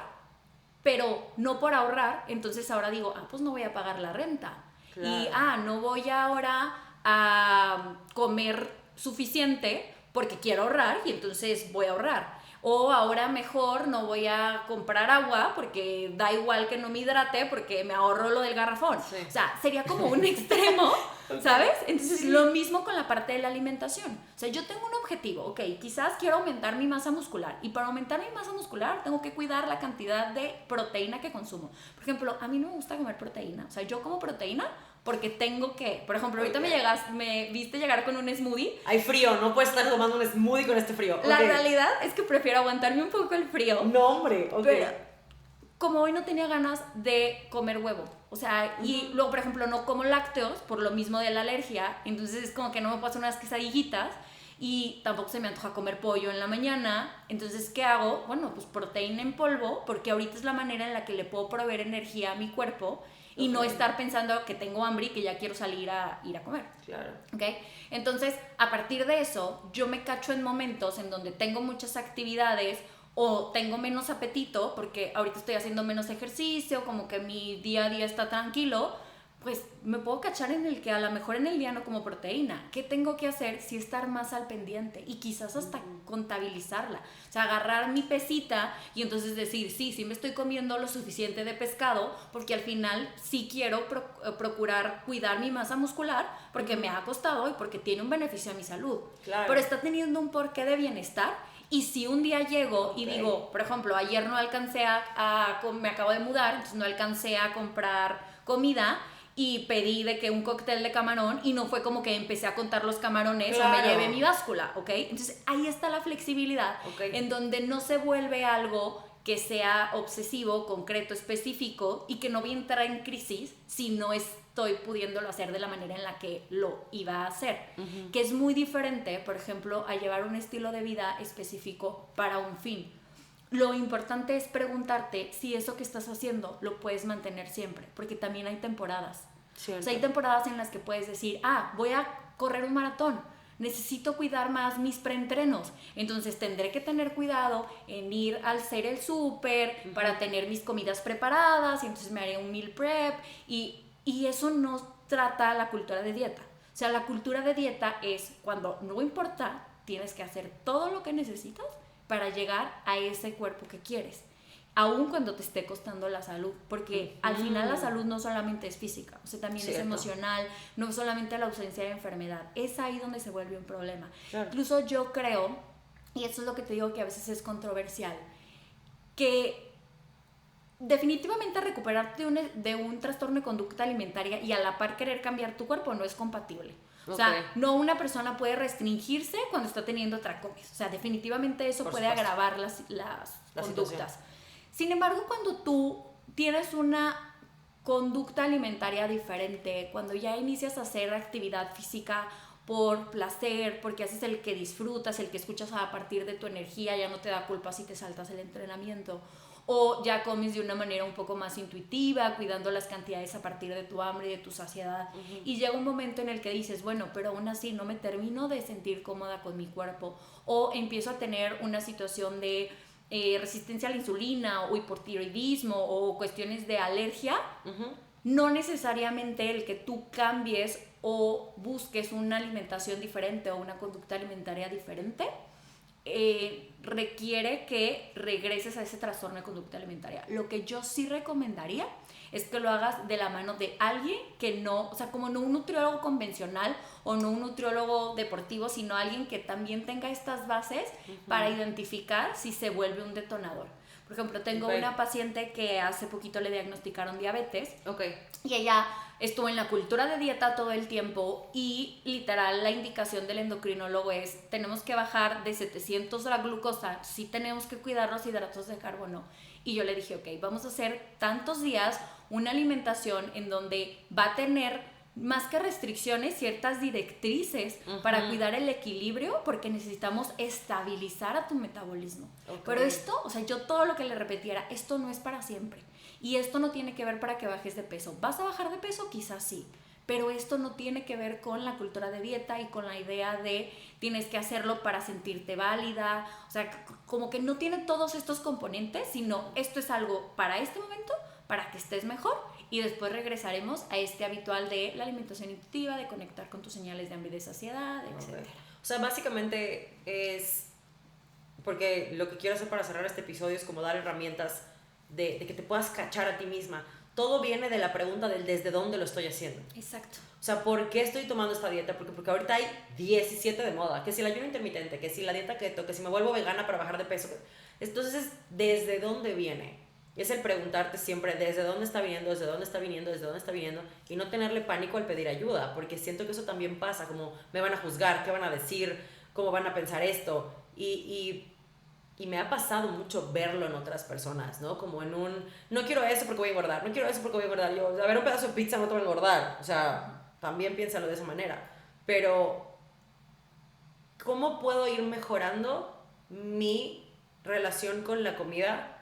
pero no por ahorrar, entonces ahora digo, pues no voy a pagar la renta. Claro. Y, no voy ahora a comer suficiente porque quiero ahorrar y entonces voy a ahorrar. O ahora mejor no voy a comprar agua porque da igual que no me hidrate porque me ahorro lo del garrafón. Sí. O sea, sería como un extremo, ¿sabes? Entonces, sí. Lo mismo con la parte de la alimentación. O sea, yo tengo un objetivo, ok, quizás quiero aumentar mi masa muscular. Y para aumentar mi masa muscular tengo que cuidar la cantidad de proteína que consumo. Por ejemplo, a mí no me gusta comer proteína. O sea, yo como proteína porque tengo que, por ejemplo, ahorita me viste llegar con un smoothie. Hay frío, no puedes estar tomando un smoothie con este frío. La realidad es que prefiero aguantarme un poco el frío. No, hombre, ok. Pero como hoy no tenía ganas de comer huevo, o sea, y luego, por ejemplo, no como lácteos por lo mismo de la alergia, entonces es como que no me puedo hacer unas quesadillitas y tampoco se me antoja comer pollo en la mañana, entonces, ¿qué hago? Bueno, pues proteína en polvo, porque ahorita es la manera en la que le puedo proveer energía a mi cuerpo y no estar pensando que tengo hambre y que ya quiero salir a ir a comer. Claro. ¿Ok? Entonces, a partir de eso, yo me cacho en momentos en donde tengo muchas actividades o tengo menos apetito porque ahorita estoy haciendo menos ejercicio, como que mi día a día está tranquilo, pues me puedo cachar en el que a lo mejor en el día no como proteína. ¿Qué tengo que hacer? Sí, estar más al pendiente y quizás hasta contabilizarla. O sea, agarrar mi pesita y entonces decir, sí me estoy comiendo lo suficiente de pescado porque al final sí quiero procurar cuidar mi masa muscular porque me ha costado y porque tiene un beneficio a mi salud. Claro. Pero está teniendo un porqué de bienestar. Y si un día llego y digo, por ejemplo, ayer no alcancé me acabo de mudar, entonces no alcancé a comprar comida y pedí de que un cóctel de camarón y no fue como que empecé a contar los camarones o me llevé mi báscula, ¿ok? Entonces ahí está la flexibilidad, en donde no se vuelve algo que sea obsesivo, concreto, específico y que no voy a entrar en crisis si no estoy pudiéndolo hacer de la manera en la que lo iba a hacer, que es muy diferente, por ejemplo, a llevar un estilo de vida específico para un fin. Lo importante es preguntarte si eso que estás haciendo lo puedes mantener siempre, porque también hay temporadas. Cierto. O sea, hay temporadas en las que puedes decir, voy a correr un maratón, necesito cuidar más mis preentrenos, entonces tendré que tener cuidado en ir al hacer el súper para tener mis comidas preparadas, y entonces me haré un meal prep, y eso no trata la cultura de dieta. O sea, la cultura de dieta es cuando no importa, tienes que hacer todo lo que necesitas para llegar a ese cuerpo que quieres, aun cuando te esté costando la salud, porque al final la salud no solamente es física, o sea, también es emocional, no solamente la ausencia de enfermedad, es ahí donde se vuelve un problema. Claro. Incluso yo creo, y eso es lo que te digo que a veces es controversial, que definitivamente recuperarte de un trastorno de conducta alimentaria y a la par querer cambiar tu cuerpo no es compatible. O sea, no una persona puede restringirse cuando está teniendo atracones. O sea, definitivamente eso puede agravar las conductas. Situación. Sin embargo, cuando tú tienes una conducta alimentaria diferente, cuando ya inicias a hacer actividad física por placer, porque haces el que disfrutas, el que escuchas a partir de tu energía, ya no te da culpa si te saltas el entrenamiento, o ya comes de una manera un poco más intuitiva, cuidando las cantidades a partir de tu hambre y de tu saciedad. Y llega un momento en el que dices, bueno, pero aún así no me termino de sentir cómoda con mi cuerpo, o empiezo a tener una situación de resistencia a la insulina o hipotiroidismo o cuestiones de alergia. No necesariamente el que tú cambies o busques una alimentación diferente o una conducta alimentaria diferente requiere que regreses a ese trastorno de conducta alimentaria. Lo que yo sí recomendaría es que lo hagas de la mano de alguien que no, o sea, como no un nutriólogo convencional o no un nutriólogo deportivo, sino alguien que también tenga estas bases para identificar si se vuelve un detonador. Por ejemplo, tengo una paciente que hace poquito le diagnosticaron diabetes. Y ella estuvo en la cultura de dieta todo el tiempo y literal la indicación del endocrinólogo es tenemos que bajar de 700 la glucosa, sí tenemos que cuidar los hidratos de carbono. Y yo le dije, ok, vamos a hacer tantos días una alimentación en donde va a tener más que restricciones, ciertas directrices para cuidar el equilibrio, porque necesitamos estabilizar a tu metabolismo. Pero esto, o sea, yo todo lo que le repetía era, esto no es para siempre. Y esto no tiene que ver para que bajes de peso. ¿Vas a bajar de peso? Quizás sí. Pero esto no tiene que ver con la cultura de dieta y con la idea de tienes que hacerlo para sentirte válida. O sea, como que no tiene todos estos componentes, sino esto es algo para este momento, para que estés mejor, y después regresaremos a este habitual de la alimentación intuitiva, de conectar con tus señales de hambre y de saciedad, etc. O sea, básicamente es, porque lo que quiero hacer para cerrar este episodio es como dar herramientas de que te puedas cachar a ti misma. Todo viene de la pregunta del desde dónde lo estoy haciendo. Exacto. O sea, ¿por qué estoy tomando esta dieta? Porque ahorita hay 17 de moda. Que si el ayuno intermitente, que si la dieta keto, que si me vuelvo vegana para bajar de peso. Entonces, ¿desde dónde viene? Es el preguntarte siempre desde dónde está viniendo, desde dónde está viniendo, desde dónde está viniendo, y no tenerle pánico al pedir ayuda, porque siento que eso también pasa, como me van a juzgar, qué van a decir, cómo van a pensar esto. Y me ha pasado mucho verlo en otras personas, ¿no? Como en un, no quiero eso porque voy a engordar, no quiero eso porque voy a engordar. Yo, a ver, un pedazo de pizza no te va a engordar. O sea, también piénsalo de esa manera. Pero, ¿cómo puedo ir mejorando mi relación con la comida?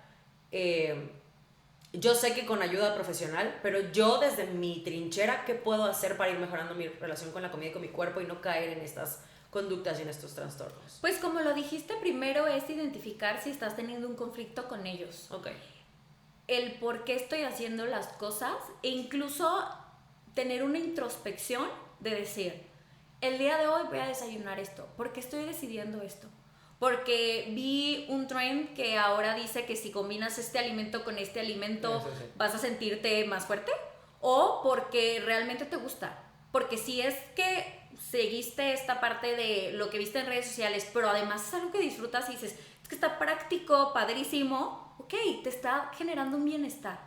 Yo sé que con ayuda profesional, pero yo desde mi trinchera, ¿qué puedo hacer para ir mejorando mi relación con la comida y con mi cuerpo y no caer en estas conductas y en estos trastornos? Pues como lo dijiste, primero es identificar si estás teniendo un conflicto con ellos. Ok. El por qué estoy haciendo las cosas, e incluso tener una introspección de decir, el día de hoy voy a desayunar esto. ¿Por qué estoy decidiendo esto? Porque vi un trend que ahora dice que si combinas este alimento con este alimento vas a sentirte más fuerte, o porque realmente te gusta. Porque si es que seguiste esta parte de lo que viste en redes sociales, pero además es algo que disfrutas y dices, es que está práctico, padrísimo, ok, te está generando un bienestar.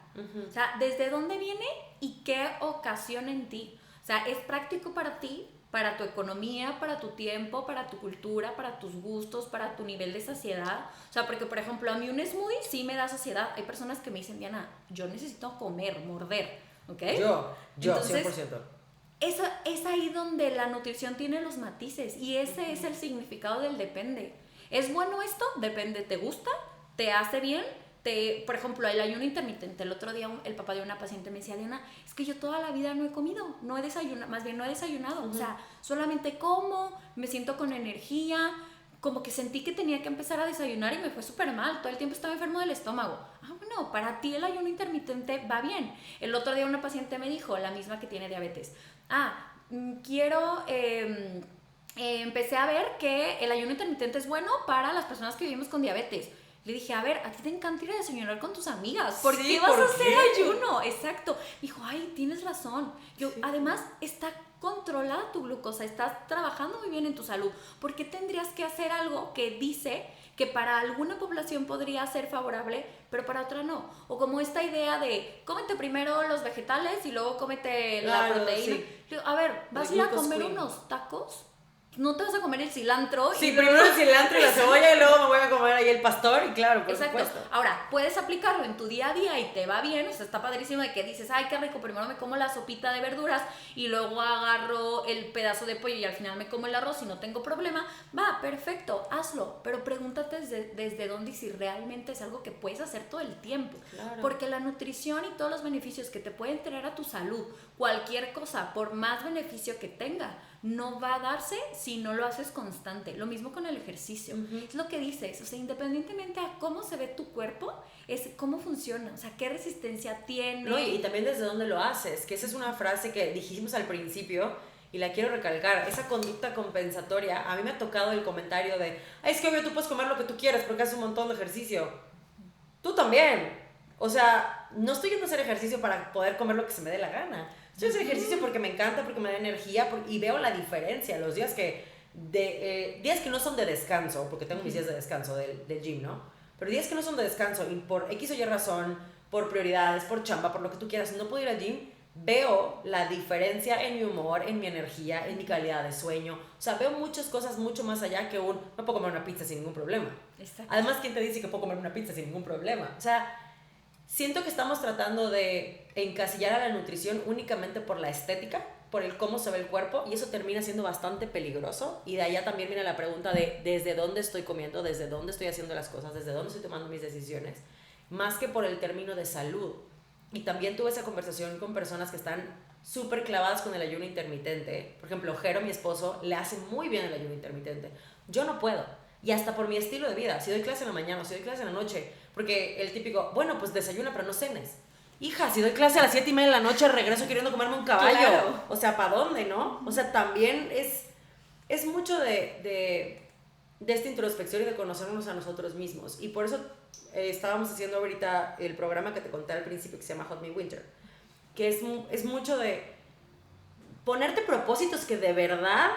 O sea, ¿desde dónde viene y qué ocasiona en ti? O sea, ¿es práctico para ti? Para tu economía, para tu tiempo, para tu cultura, para tus gustos, para tu nivel de saciedad. O sea, porque por ejemplo a mí un smoothie sí me da saciedad. Hay personas que me dicen, Diana, yo necesito comer, morder, ¿ok? Yo, entonces, 100%. Es ahí donde la nutrición tiene los matices, y ese es el significado del depende. ¿Es bueno esto? Depende. ¿Te gusta? ¿Te hace bien? Por ejemplo, el ayuno intermitente. El otro día el papá de una paciente me decía, Diana, es que yo toda la vida no he comido, no he desayunado, más bien no he desayunado. O sea, solamente como, me siento con energía, como que sentí que tenía que empezar a desayunar y me fue súper mal, todo el tiempo estaba enfermo del estómago. Bueno, para ti el ayuno intermitente va bien. El otro día una paciente me dijo, la misma que tiene diabetes, empecé a ver que el ayuno intermitente es bueno para las personas que vivimos con diabetes. Le dije, a ver, a ti te encanta ir a desayunar con tus amigas. ¿Por qué vas a hacer ayuno? Exacto. Dijo, ay, tienes razón. Yo, además, está controlada tu glucosa, estás trabajando muy bien en tu salud. ¿Por qué tendrías que hacer algo que dice que para alguna población podría ser favorable, pero para otra no? O como esta idea de, cómete primero los vegetales y luego cómete la proteína. Sí. A ver, ¿vas a ir a comer unos tacos? No te vas a comer el cilantro. Sí, primero el cilantro y la cebolla y luego me voy a comer ahí el pastor y claro, por supuesto. Ahora, puedes aplicarlo en tu día a día y te va bien, o sea, está padrísimo de que dices, ay, qué rico, primero me como la sopita de verduras y luego agarro el pedazo de pollo y al final me como el arroz y no tengo problema. Va, perfecto, hazlo, pero pregúntate desde dónde y si realmente es algo que puedes hacer todo el tiempo. Claro. Porque la nutrición y todos los beneficios que te pueden traer a tu salud, cualquier cosa, por más beneficio que tenga, no va a darse si no lo haces constante. Lo mismo con el ejercicio. Es lo que dices, o sea, independientemente a cómo se ve tu cuerpo, es cómo funciona, o sea, qué resistencia tiene. No, y también desde dónde lo haces, que esa es una frase que dijimos al principio y la quiero recalcar. Esa conducta compensatoria, a mí me ha tocado el comentario de, ay, es que obvio tú puedes comer lo que tú quieras porque haces un montón de ejercicio. Tú también. O sea, no estoy yendo a hacer ejercicio para poder comer lo que se me dé la gana. Estoy haciendo ejercicio porque me encanta, porque me da energía y veo la diferencia. Los días que no son de descanso, porque tengo mis días de descanso del gym, ¿no? Pero días que no son de descanso y por X o Y razón, por prioridades, por chamba, por lo que tú quieras, no puedo ir al gym, veo la diferencia en mi humor, en mi energía, en mi calidad de sueño. O sea, veo muchas cosas mucho más allá que no puedo comer una pizza sin ningún problema. Exacto. Además, ¿quién te dice que puedo comer una pizza sin ningún problema? O sea, siento que estamos tratando de encasillar a la nutrición únicamente por la estética, por el cómo se ve el cuerpo, y eso termina siendo bastante peligroso. Y de allá también viene la pregunta de desde dónde estoy comiendo, desde dónde estoy haciendo las cosas, desde dónde estoy tomando mis decisiones, más que por el término de salud. Y también tuve esa conversación con personas que están súper clavadas con el ayuno intermitente. Por ejemplo, Jero, mi esposo, le hace muy bien el ayuno intermitente. Yo no puedo. Y hasta por mi estilo de vida. Si doy clase en la mañana o si doy clase en la noche. Porque el típico, bueno, pues desayuna pero no cenes. Hija, si doy clase a las 7:30 de la noche, regreso queriendo comerme un caballo. Claro. O sea, ¿para dónde, no? O sea, también es mucho de esta introspección y de conocernos a nosotros mismos. Y por eso estábamos haciendo ahorita el programa que te conté al principio, que se llama Hot Me Winter. Que es mucho de ponerte propósitos que de verdad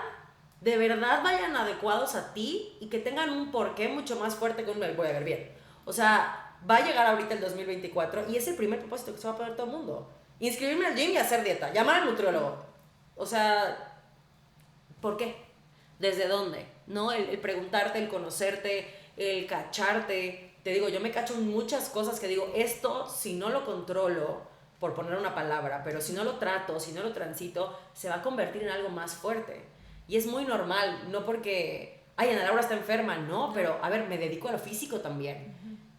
vayan adecuados a ti y que tengan un porqué mucho más fuerte que un me voy a ver bien. O sea, va a llegar ahorita el 2024 y es el primer propósito que se va a poner todo el mundo. Inscribirme al gym y hacer dieta, llamar al nutriólogo. O sea, ¿por qué? ¿Desde dónde? ¿No? El preguntarte, el conocerte, el cacharte. Te digo, yo me cacho en muchas cosas que digo, esto si no lo controlo, por poner una palabra, pero si no lo trato, si no lo transito, se va a convertir en algo más fuerte. Y es muy normal, no porque, ay, Ana Laura está enferma, no, pero a ver, me dedico a lo físico también.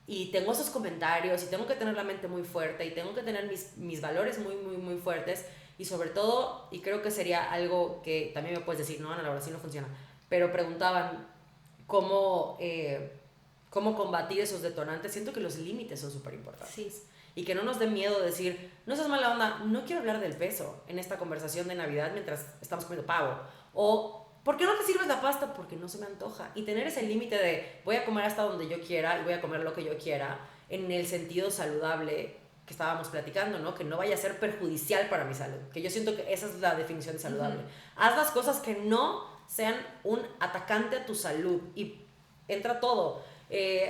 Y tengo esos comentarios y tengo que tener la mente muy fuerte y tengo que tener mis valores muy, muy, muy fuertes. Y sobre todo, y creo que sería algo que también me puedes decir, no, Ana Laura, así no funciona, pero preguntaban cómo combatir esos detonantes. Siento que los límites son súper importantes. Sí. Y que no nos dé miedo decir, no seas mala onda, no quiero hablar del peso en esta conversación de Navidad mientras estamos comiendo pavo. O, ¿por qué no te sirves la pasta? Porque no se me antoja. Y tener ese límite de, voy a comer hasta donde yo quiera y voy a comer lo que yo quiera, en el sentido saludable que estábamos platicando, ¿no? Que no vaya a ser perjudicial para mi salud. Que yo siento que esa es la definición de saludable. Haz las cosas que no sean un atacante a tu salud. Y entra todo.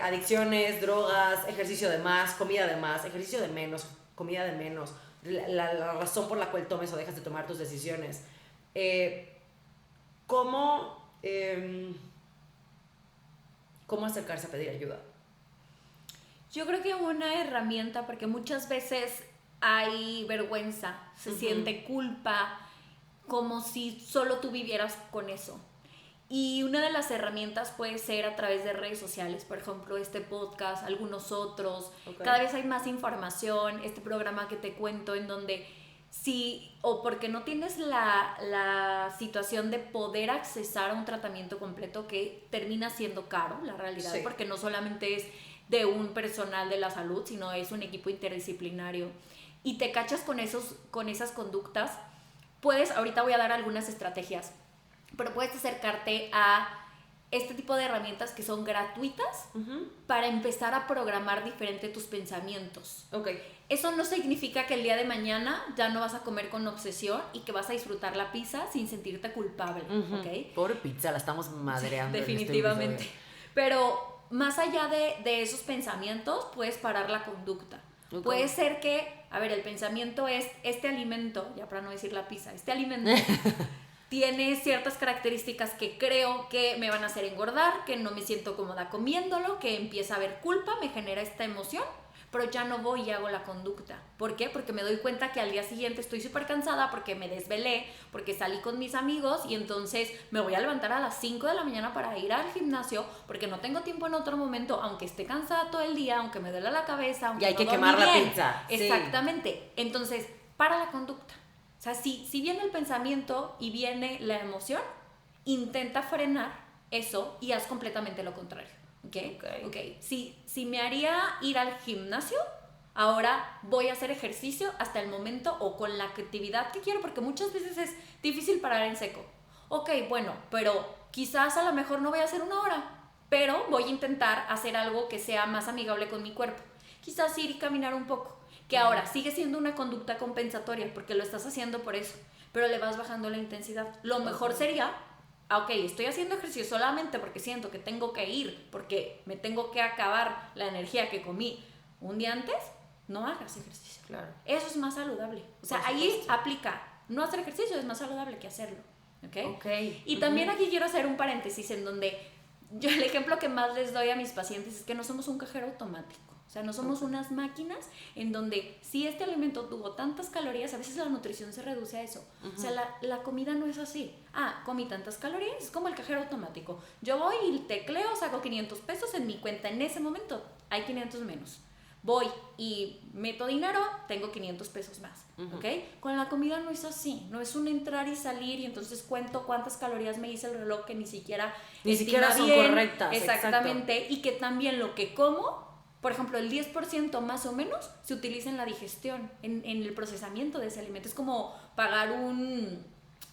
Adicciones, drogas, ejercicio de más, comida de más, ejercicio de menos, comida de menos, la razón por la cual tomes o dejas de tomar tus decisiones. ¿Cómo acercarse a pedir ayuda? Yo creo que una herramienta, porque muchas veces hay vergüenza, se siente culpa, como si solo tú vivieras con eso. Y una de las herramientas puede ser a través de redes sociales, por ejemplo, este podcast, algunos otros. Okay. Cada vez hay más información, este programa que te cuento en donde sí, o porque no tienes la situación de poder accesar a un tratamiento completo que termina siendo caro, la realidad, sí. Porque no solamente es de un personal de la salud, sino es un equipo interdisciplinario. Y te cachas con esas conductas, ahorita voy a dar algunas estrategias, pero puedes acercarte a este tipo de herramientas que son gratuitas para empezar a programar diferente tus pensamientos. Okay. Eso no significa que el día de mañana ya no vas a comer con obsesión y que vas a disfrutar la pizza sin sentirte culpable, ¿ok? Pobre pizza, la estamos madreando. Definitivamente. Pero más allá de esos pensamientos, puedes parar la conducta. Okay. Puede ser que, a ver, el pensamiento es, este alimento, ya para no decir la pizza, este alimento tiene ciertas características que creo que me van a hacer engordar, que no me siento cómoda comiéndolo, que empieza a haber culpa, me genera esta emoción, pero ya no voy y hago la conducta. ¿Por qué? Porque me doy cuenta que al día siguiente estoy súper cansada, porque me desvelé, porque salí con mis amigos y entonces me voy a levantar a las 5 de la mañana para ir al gimnasio, porque no tengo tiempo en otro momento, aunque esté cansada todo el día, aunque me duela la cabeza, aunque y hay no que dormí quemar bien. La pizza. Exactamente. Sí. Entonces, para la conducta. O sea, si viene el pensamiento y viene la emoción, intenta frenar eso y haz completamente lo contrario. ¿Okay? Si me haría ir al gimnasio, ahora voy a hacer ejercicio hasta el momento o con la actividad que quiero, porque muchas veces es difícil parar en seco. Ok, bueno, pero quizás a lo mejor no voy a hacer 1 hora, pero voy a intentar hacer algo que sea más amigable con mi cuerpo. Quizás ir y caminar un poco. Que ahora sigue siendo una conducta compensatoria porque lo estás haciendo por eso, pero le vas bajando la intensidad. Lo mejor sería, ok, estoy haciendo ejercicio solamente porque siento que tengo que ir, porque me tengo que acabar la energía que comí un día antes, no hagas ejercicio. Claro. Eso es más saludable. O sea, ahí aplica, no hacer ejercicio es más saludable que hacerlo. Okay. Y también aquí quiero hacer un paréntesis en donde yo el ejemplo que más les doy a mis pacientes es que no somos un cajero automático. O sea, no somos unas máquinas en donde si este alimento tuvo tantas calorías, a veces la nutrición se reduce a eso. O sea, la comida no es así. Comí tantas calorías, es como el cajero automático. Yo voy y tecleo, saco 500 pesos en mi cuenta. En ese momento hay 500 menos. Voy y meto dinero, tengo 500 pesos más, ¿ok? Con la comida no es así, no es un entrar y salir y entonces cuento cuántas calorías me dice el reloj que ni siquiera son bien, correctas. Exactamente, Exacto. y que también lo que como, por ejemplo, el 10% más o menos se utiliza en la digestión, en el procesamiento de ese alimento. Es como pagar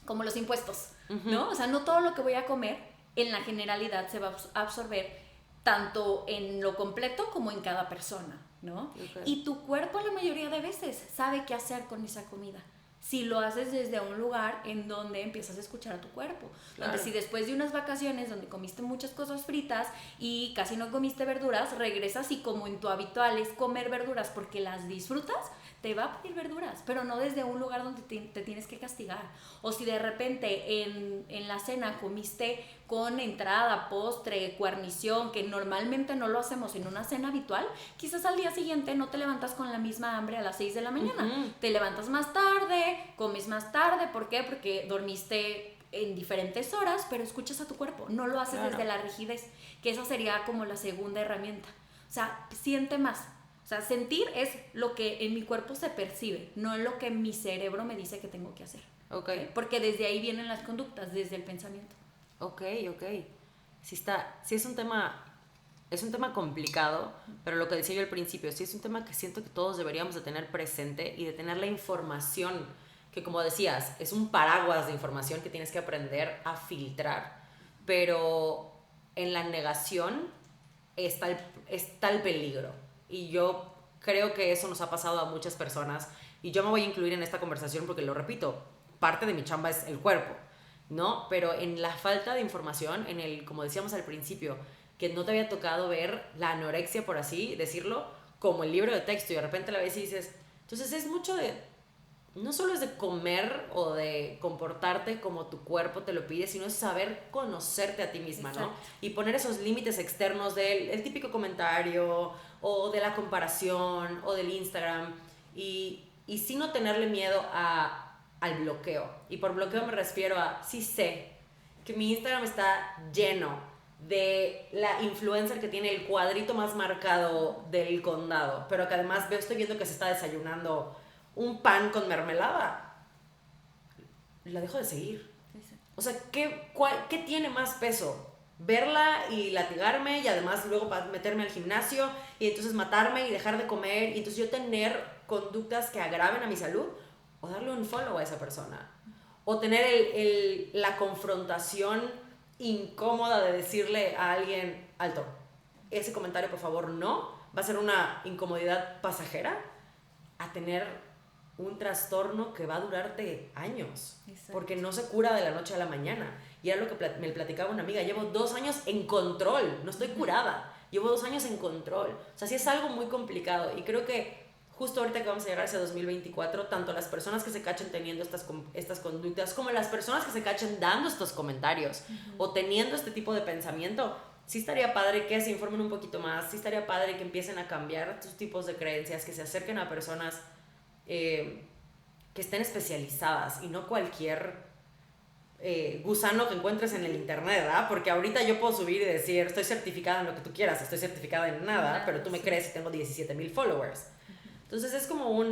como los impuestos, ¿no? O sea, no todo lo que voy a comer en la generalidad se va a absorber tanto en lo completo como en cada persona, ¿no? Okay. Y tu cuerpo la mayoría de veces sabe qué hacer con esa comida. Si lo haces desde un lugar en donde empiezas a escuchar a tu cuerpo. Claro. Donde si después de unas vacaciones donde comiste muchas cosas fritas y casi no comiste verduras, regresas y como en tu habitual es comer verduras porque las disfrutas, te va a pedir verduras, pero no desde un lugar donde te tienes que castigar. O si de repente en la cena comiste con entrada, postre, guarnición, que normalmente no lo hacemos en una cena habitual, quizás al día siguiente no te levantas con la misma hambre a las 6 de la mañana. Te levantas más tarde, comes más tarde. ¿Por qué? Porque dormiste en diferentes horas, pero escuchas a tu cuerpo. No lo haces desde la rigidez, que esa sería como la segunda herramienta. O sea, siente más. O sea, sentir es lo que en mi cuerpo se percibe, no lo que mi cerebro me dice que tengo que hacer. Okay. Porque desde ahí vienen las conductas, desde el pensamiento. Ok. Sí es un tema complicado, pero lo que decía yo al principio, sí es un tema que siento que todos deberíamos de tener presente y de tener la información, que como decías, es un paraguas de información que tienes que aprender a filtrar, pero en la negación está el peligro. Y yo creo que eso nos ha pasado a muchas personas y yo me voy a incluir en esta conversación porque, lo repito, parte de mi chamba es el cuerpo, ¿no? Pero en la falta de información, como decíamos al principio, que no te había tocado ver la anorexia, por así decirlo, como el libro de texto, y de repente la ves y dices, entonces es mucho no solo es de comer o de comportarte como tu cuerpo te lo pide, sino es saber conocerte a ti misma, ¿no? Y poner esos límites externos del típico comentario o de la comparación o del Instagram y sí no tenerle miedo al bloqueo. Y por bloqueo me refiero a, sí sé que mi Instagram está lleno de la influencer que tiene el cuadrito más marcado del condado, pero que además estoy viendo que se está desayunando un pan con mermelada, la dejo de seguir. O sea, ¿qué tiene más peso? Verla y latigarme y además luego meterme al gimnasio y entonces matarme y dejar de comer y entonces yo tener conductas que agraven a mi salud, o darle un follow a esa persona, o tener la confrontación incómoda de decirle a alguien, alto, ese comentario por favor no, va a ser una incomodidad pasajera, a tener un trastorno que va a durarte años. Exacto. Porque no se cura de la noche a la mañana. Y era lo que me platicaba una amiga, llevo 2 años en control, no estoy curada, llevo 2 años en control. O sea, sí es algo muy complicado y creo que justo ahorita que vamos a llegar hacia 2024, tanto las personas que se cachen teniendo estas conductas como las personas que se cachen dando estos comentarios o teniendo este tipo de pensamiento, sí estaría padre que se informen un poquito más, sí estaría padre que empiecen a cambiar sus tipos de creencias, que se acerquen a personas que estén especializadas y no cualquier gusano que encuentres en el internet, ¿verdad? Porque ahorita yo puedo subir y decir, estoy certificada en lo que tú quieras, estoy certificada en nada, pero tú me crees y tengo 17,000 followers. Entonces es como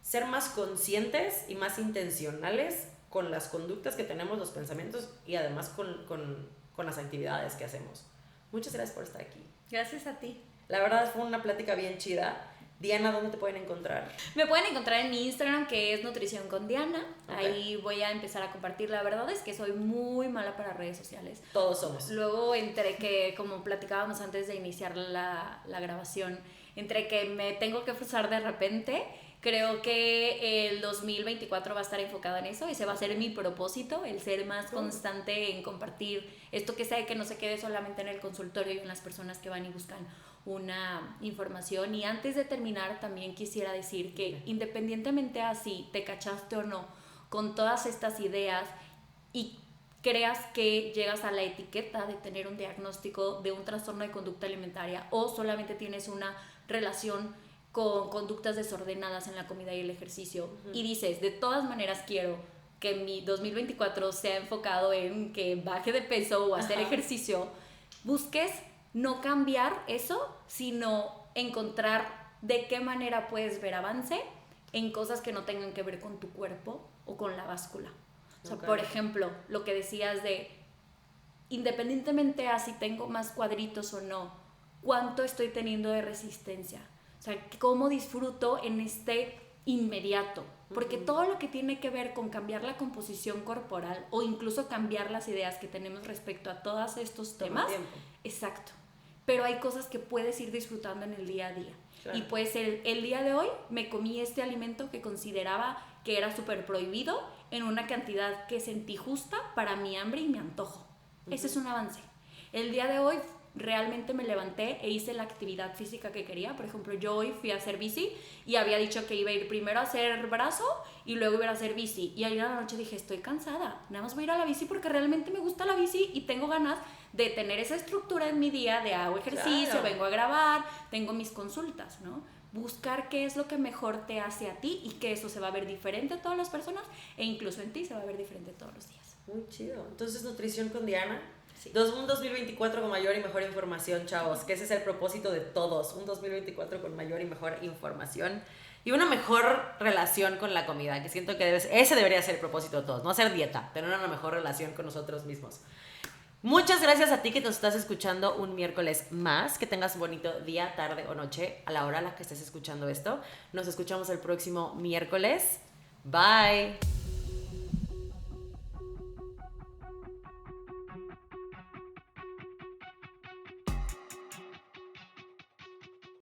ser más conscientes y más intencionales con las conductas que tenemos, los pensamientos y además con las actividades que hacemos. Muchas gracias por estar aquí. Gracias a ti. La verdad fue una plática bien chida. Diana, ¿dónde te pueden encontrar? Me pueden encontrar en mi Instagram, que es Nutrición con Diana. Okay. Ahí voy a empezar a compartir. La verdad es que soy muy mala para redes sociales. Todos somos. Luego, entre que, como platicábamos antes de iniciar la grabación, entre que me tengo que forzar de repente, creo que el 2024 va a estar enfocado en eso. Ese va a ser mi propósito, el ser más constante en compartir esto que sé, que no se quede solamente en el consultorio y en las personas que van y buscan una información. Y antes de terminar, también quisiera decir que independientemente a si te cachaste o no con todas estas ideas y creas que llegas a la etiqueta de tener un diagnóstico de un trastorno de conducta alimentaria o solamente tienes una relación con conductas desordenadas en la comida y el ejercicio, y dices, de todas maneras quiero que mi 2024 sea enfocado en que baje de peso o hacer ejercicio, busques no cambiar eso, sino encontrar de qué manera puedes ver avance en cosas que no tengan que ver con tu cuerpo o con la báscula. O sea, por ejemplo, lo que decías de, independientemente a si tengo más cuadritos o no, ¿cuánto estoy teniendo de resistencia? O sea, ¿cómo disfruto en este inmediato? Porque todo lo que tiene que ver con cambiar la composición corporal o incluso cambiar las ideas que tenemos respecto a todos estos temas, exacto. Pero hay cosas que puedes ir disfrutando en el día a día. Claro. Y puede ser, el día de hoy me comí este alimento que consideraba que era súper prohibido en una cantidad que sentí justa para mi hambre y mi antojo. Ese es un avance. El día de hoy realmente me levanté e hice la actividad física que quería. Por ejemplo, yo hoy fui a hacer bici y había dicho que iba a ir primero a hacer brazo y luego iba a hacer bici. Y ayer a la noche dije, estoy cansada, nada más voy a ir a la bici porque realmente me gusta la bici y tengo ganas de tener esa estructura en mi día de hago ejercicio, claro, vengo a grabar, tengo mis consultas, ¿no? Buscar qué es lo que mejor te hace a ti y que eso se va a ver diferente a todas las personas e incluso en ti se va a ver diferente todos los días. Muy chido. Entonces, nutrición con Diana. Sí. Un 2024 con mayor y mejor información, chavos, que ese es el propósito de todos, un 2024 con mayor y mejor información y una mejor relación con la comida, que siento que ese debería ser el propósito de todos, no hacer dieta, tener una mejor relación con nosotros mismos. Muchas gracias a ti que nos estás escuchando un miércoles más, que tengas un bonito día, tarde o noche a la hora a la que estés escuchando esto. Nos escuchamos el próximo miércoles. Bye.